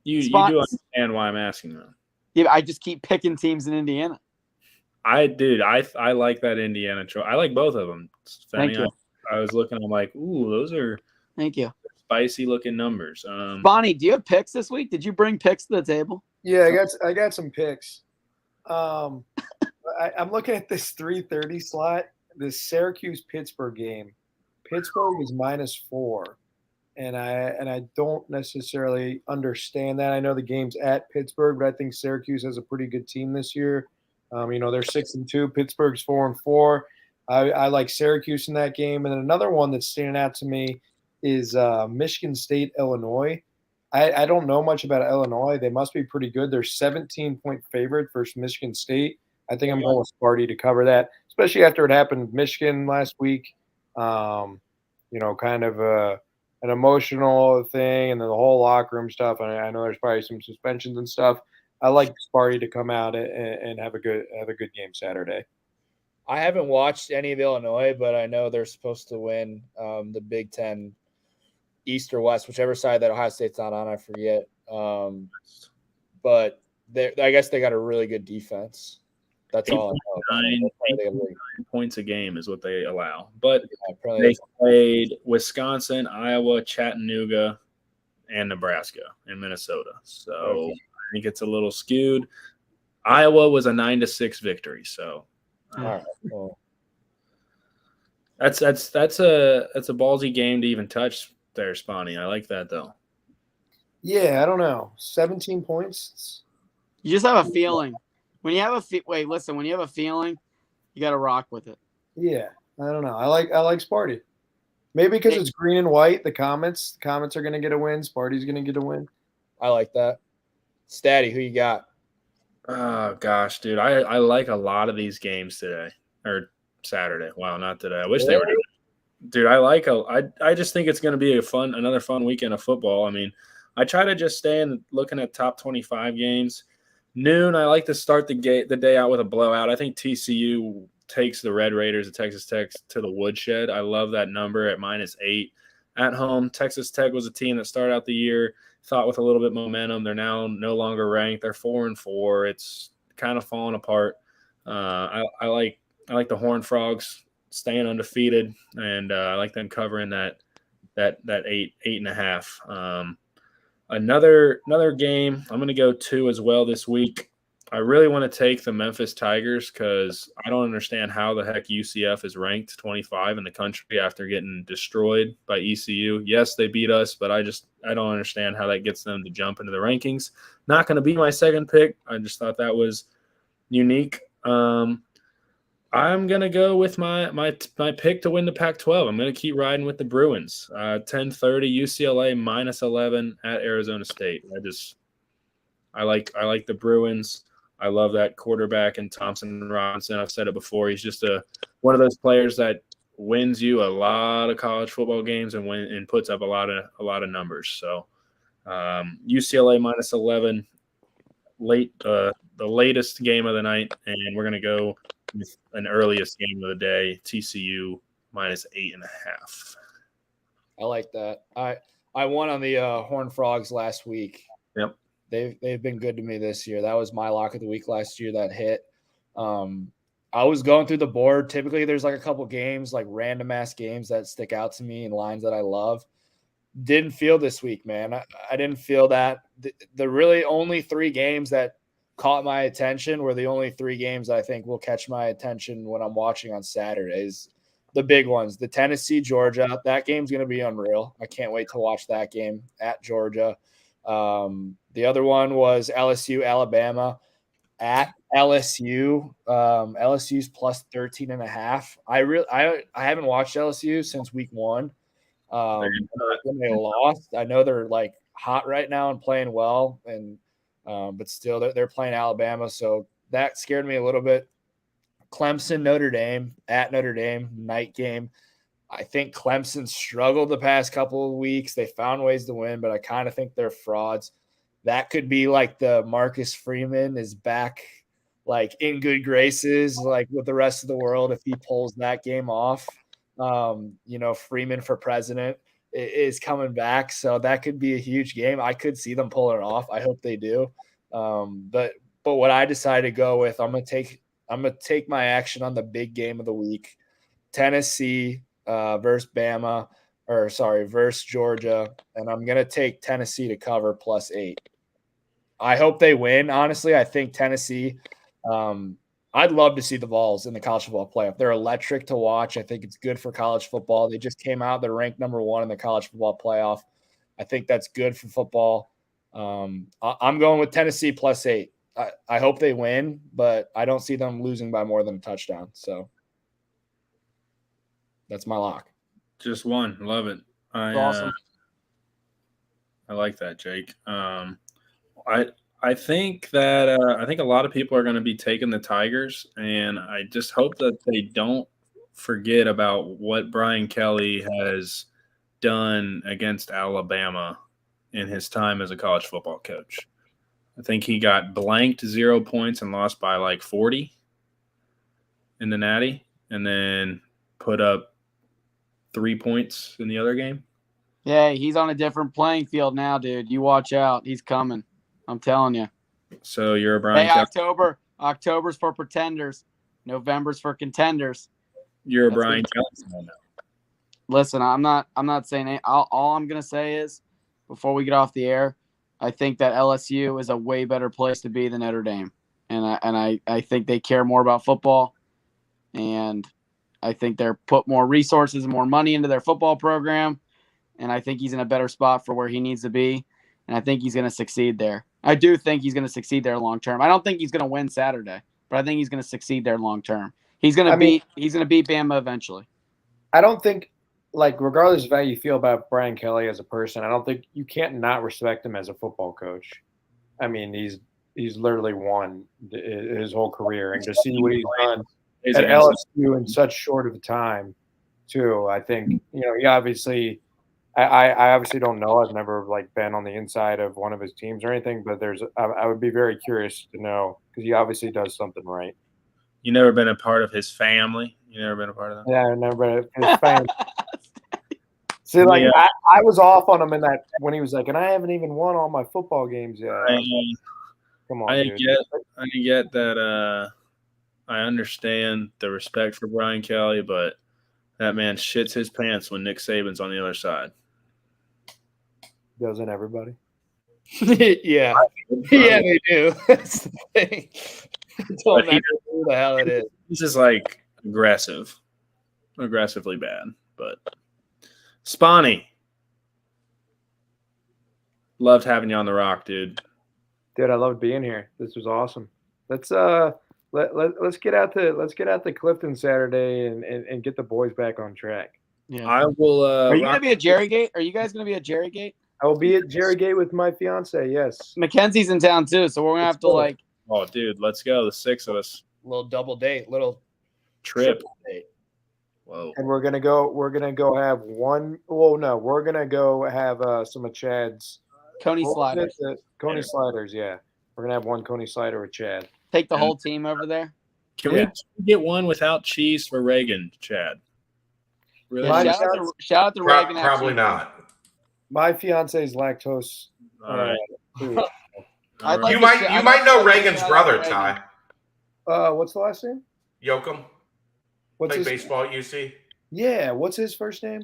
You Spot- do understand why I'm asking though. Yeah, I just keep picking teams in Indiana. I like that Indiana choice. I like both of them. Thank you. I was looking. I'm like, ooh, those are Thank you. spicy looking numbers. Bonnie, do you have picks this week? Did you bring picks to the table? Yeah, I got some picks. I'm looking at this 3:30 slot. This Syracuse-Pittsburgh game. Pittsburgh is -4, and I don't necessarily understand that. I know the game's at Pittsburgh, but I think Syracuse has a pretty good team this year. They're 6-2. Pittsburgh's 4-4. I like Syracuse in that game. And then another one that's standing out to me is Michigan State, Illinois. I don't know much about Illinois. They must be pretty good. They're 17-point favorite versus Michigan State. I think I'm going with Sparty to cover that, especially after it happened with Michigan last week. Kind of an emotional thing, and then the whole locker room stuff. And I know there's probably some suspensions and stuff. I like Sparty to come out and have a good game Saturday. I haven't watched any of Illinois, but I know they're supposed to win the Big Ten East or West, whichever side that Ohio State's not on, I forget. But I guess they got a really good defense. That's all I know. 9 points a game is what they allow. But yeah, they played Wisconsin, Iowa, Chattanooga, and Nebraska and Minnesota. So I think it's a little skewed. Iowa was a 9-6 victory. So all right. Well, that's a ballsy game to even touch there, Spawny. I like that though. Yeah, I don't know. 17 points. You just have a feeling. When you have when you have a feeling, you got to rock with it. Yeah, I don't know. I like Sparty. Maybe because it's green and white. The Comets are going to get a win. Sparty's going to get a win. I like that. Statty, who you got? Oh gosh, dude, I like a lot of these games today or Saturday. Wow, not today. I wish they were. Dude, I just think it's going to be another fun weekend of football. I mean, I try to just stay in looking at top 25 games. Noon, I like to start the day out with a blowout. I think TCU takes the Red Raiders of Texas Tech to the woodshed. I love that number at -8. At home, Texas Tech was a team that started out the year, thought with a little bit of momentum. They're now no longer ranked. They're 4-4. It's kind of falling apart. I like the Horned Frogs staying undefeated, and I like them covering that 8.5. Another game, I'm going to go 2 as well this week. I really want to take the Memphis Tigers because I don't understand how the heck UCF is ranked 25 in the country after getting destroyed by ECU. Yes, they beat us, but I don't understand how that gets them to jump into the rankings. Not going to be my second pick. I just thought that was unique. I'm going to go with my pick to win the Pac-12. I'm going to keep riding with the Bruins. 10:30 UCLA -11 at Arizona State. I like the Bruins. I love that quarterback and Thompson Robinson. I've said it before. He's just one of those players that wins you a lot of college football games and puts up a lot of numbers. So UCLA -11, the latest game of the night, and we're going to go with an earliest game of the day, TCU -8.5. I like that. I won on the Horned Frogs last week. Yep. They've been good to me this year. That was my lock of the week last year that hit. I was going through the board. Typically there's like a couple games, like random ass games that stick out to me and lines that I love. Didn't feel this week, man. I didn't feel that. The really only 3 games that caught my attention were the only 3 games I think will catch my attention when I'm watching on Saturdays. The big ones, the Tennessee, Georgia, that game's going to be unreal. I can't wait to watch that game at Georgia. The other one was LSU, Alabama at LSU. LSU's +13.5. I haven't watched LSU since week 1. When they lost, I know they're like hot right now and playing well, and but still they're playing Alabama, so that scared me a little bit. Clemson, Notre Dame at Notre Dame, night game. I think Clemson struggled the past couple of weeks. They found ways to win, but I kind of think they're frauds. That could be like the Marcus Freeman is back like in good graces, like with the rest of the world, if he pulls that game off. Freeman for president is coming back, so that could be a huge game. I could see them pulling it off. I hope they do. But what I decided to go with, I'm gonna take my action on the big game of the week, Tennessee versus Bama, versus Georgia, and I'm gonna take Tennessee to cover +8. I hope they win. Honestly, I think Tennessee. I'd love to see the Vols in the college football playoff. They're electric to watch. I think it's good for college football. They just came out. They're ranked number 1 in the college football playoff. I think that's good for football. I'm going with Tennessee +8. I hope they win, but I don't see them losing by more than a touchdown. So that's my lock. Just one. Love it. Awesome. I like that, Jake. I think that I think a lot of people are going to be taking the Tigers, and I just hope that they don't forget about what Brian Kelly has done against Alabama in his time as a college football coach. I think he got blanked 0 points and lost by like 40 in the Natty, and then put up 3 points in the other game. Yeah, he's on a different playing field now, dude. You watch out. He's coming. I'm telling you. So you're a Brian Kelly. October's for pretenders. November's for contenders. You're a Brian Kelly fan now. Listen, I'm not saying it. All I'm gonna say is, before we get off the air, I think that LSU is a way better place to be than Notre Dame, and I think they care more about football, and I think they're put more resources and more money into their football program, and I think he's in a better spot for where he needs to be, and I think he's going to succeed there. I do think he's going to succeed there long term. I don't think he's going to win Saturday, but I think he's going to succeed there long term. He's going to beat Bama eventually. I don't think, like, regardless of how you feel about Brian Kelly as a person, I don't think you can't not respect him as a football coach. I mean, he's literally won his whole career, and to see what he's done at LSU in such short of a time, too. I think he obviously. I obviously don't know. I've never been on the inside of one of his teams or anything, but I would be very curious to know, because he obviously does something right. You never been a part of his family? You never been a part of that? Yeah, I've never been his family. See, I was off on him in that when he was like, and I haven't even won all my football games yet. Come on, dude. I get that. I understand the respect for Brian Kelly, but that man shits his pants when Nick Saban's on the other side. Doesn't everybody? Yeah, they do. That's the thing. Don't know who the hell it is. This is aggressively bad. But Spawny, loved having you on the rock, dude. Dude, I loved being here. This was awesome. Let's get out to Clifton Saturday and get the boys back on track. Yeah. I will. Are you gonna be at Jerry Gate? Are you guys gonna be at Jerry Gate? I will be at Jerry Gate with my fiance. Yes. Mackenzie's in town too, so we're gonna have to Oh, dude, let's go. The 6 of us. Little double date, little trip. Date. Whoa. And we're gonna go have one. Well, no, we're gonna go have some of Chad's Coney sliders. Coney sliders. Yeah, we're gonna have one Coney slider with Chad. Take the whole team over there. Can we get one without cheese for Reagan, Chad? Really? Yeah, shout out to Reagan. Probably not. My fiance is lactose. All right. You might know Reagan's brother, Ty. What's the last name? Yoakum. What's Played baseball at UC. Yeah. What's his first name?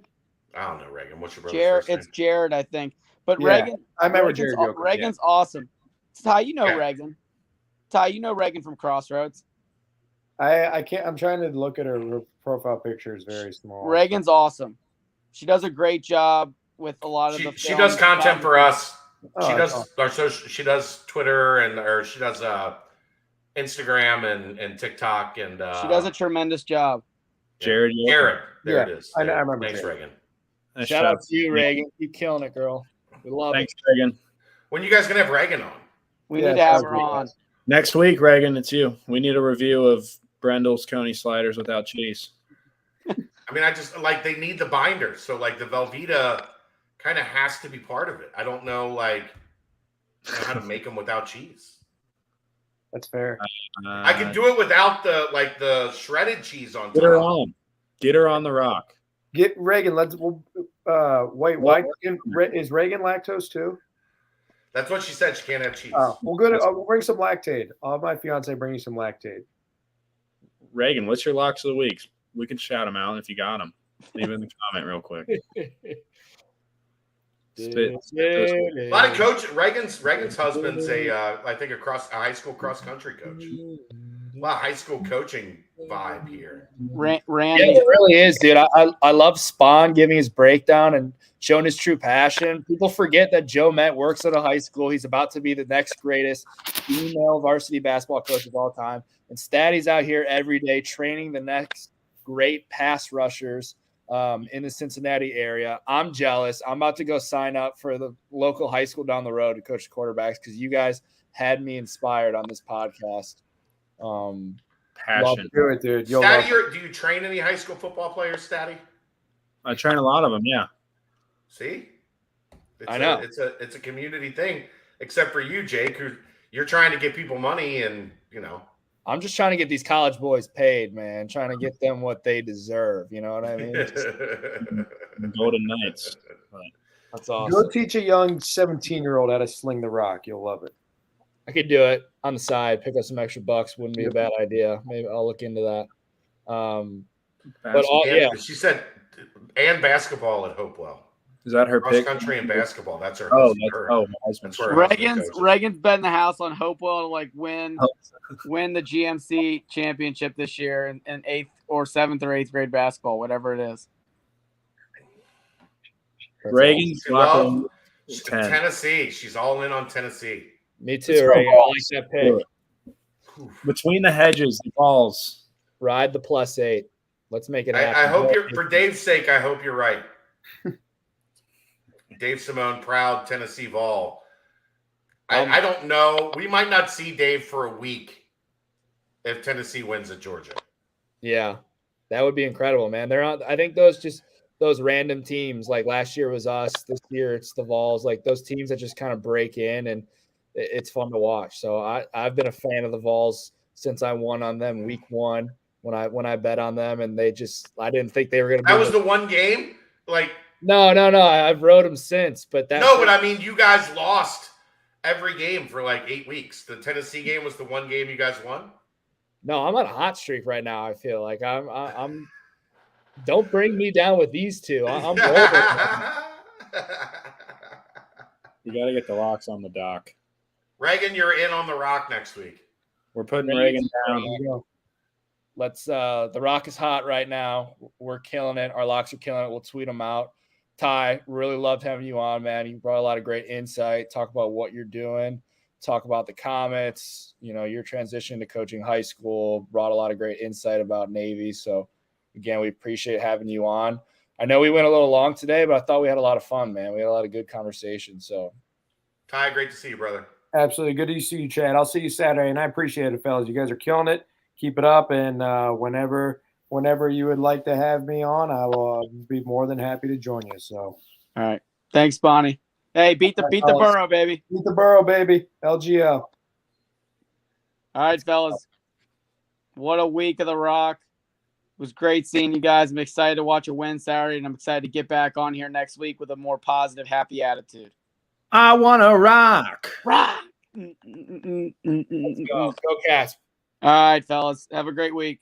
I don't know, Reagan. What's your brother's first name? It's Jared, I think. But yeah, Reagan. I remember Jared Yoakum. Reagan's awesome. Ty, you know Reagan. Ty, you know Reagan from Crossroads. I can't. I'm trying to look at her profile picture. Is very small. Reagan's awesome. She does a great job with a lot of the. She does content for us. Oh, she does Twitter she does Instagram and TikTok and she does a tremendous job. Jared. There it is. I remember. Thanks, Reagan. Shout out to you, Reagan. Keep killing it, girl. We love Thanks, Reagan. When you guys gonna have Reagan on? We need to have her on. Next week, Reagan, it's you. We need a review of Brendel's Coney sliders without cheese. I mean, I just they need the binder. So the Velveeta kind of has to be part of it. I don't know how to make them without cheese. That's fair. I can do it without the shredded cheese on top. Get her on. Get her on the rock. Get Reagan. Wait. Is Reagan lactose too? That's what she said. She can't have cheese. Oh, well, good. We'll bring some Lactaid. I'll have my fiance bring you some Lactaid. Reagan, what's your locks of the week? We can shout them out if you got them. Leave it in the comment real quick. Spit a lot of coach. Reagan's husband's I think a high school cross country coach. A lot of high school coaching vibe here. Randy. Yeah, it really is, dude. I love Spawn giving his breakdown and showing his true passion. People forget that Joe Met works at a high school. He's about to be the next greatest female varsity basketball coach of all time. And Statty's out here every day training the next great pass rushers in the Cincinnati area. I'm jealous. I'm about to go sign up for the local high school down the road to coach quarterbacks because you guys had me inspired on this podcast. Passion. Do it, dude. Statty, do you train any high school football players, Statty? I train a lot of them, yeah. See? I know. It's a community thing, except for you, Jake, who you're trying to get people money and, I'm just trying to get these college boys paid, man. Trying to get them what they deserve. You know what I mean? Golden Knights. That's awesome. Go teach a young 17-year-old how to sling the rock. You'll love it. I could do it on the side. Pick up some extra bucks. Wouldn't be a bad idea. Maybe I'll look into that. She said, and basketball at Hopewell. Is that her cross pick? Country and basketball. That's her. Reagan's betting the house on Hopewell to win the GMC championship this year in 8th or 7th or 8th grade basketball, whatever it is. Reagan's Tennessee. She's all in on Tennessee. Me too, Reagan. I like that pick. Between the hedges, the balls. Ride the +8. Let's make it happen. I hope for Dave's sake, I hope you're right. Dave Simone, proud Tennessee Vol. I don't know. We might not see Dave for a week if Tennessee wins at Georgia. Yeah, that would be incredible, man. They're on. I think those random teams, like last year was us, this year it's the Vols, like those teams that just kind of break in, and it's fun to watch. So I've been a fan of the Vols since I won on them week 1 when I bet on them, and I didn't think they were going to. That was the one game, No. I've rode them since, but but I mean, you guys lost every game for 8 weeks. The Tennessee game was the one game you guys won. No, I'm on a hot streak right now. I feel like I'm. Don't bring me down with these two. I'm golden. You got to get the locks on the dock. Reagan, you're in on the rock next week. We're putting Reagan down. Let's. The rock is hot right now. We're killing it. Our locks are killing it. We'll tweet them out. Ty, really loved having you on, man. You brought a lot of great insight. Talk about what you're doing. Talk about the Comets. Your transition to coaching high school. Brought a lot of great insight about Navy. So, again, we appreciate having you on. I know we went a little long today, but I thought we had a lot of fun, man. We had a lot of good conversation. So, Ty, great to see you, brother. Absolutely. Good to see you, Chad. I'll see you Saturday, and I appreciate it, fellas. You guys are killing it. Keep it up, and whenever you would like to have me on, I will be more than happy to join you. So, all right. Thanks, Bonnie. Hey, beat the Burrow, baby. Beat the Burrow, baby. LGO. All right, fellas. What a week of the Rock. It was great seeing you guys. I'm excited to watch a win Saturday, and I'm excited to get back on here next week with a more positive, happy attitude. I want to rock. Rock. Let's go. Go Cats. All right, fellas. Have a great week.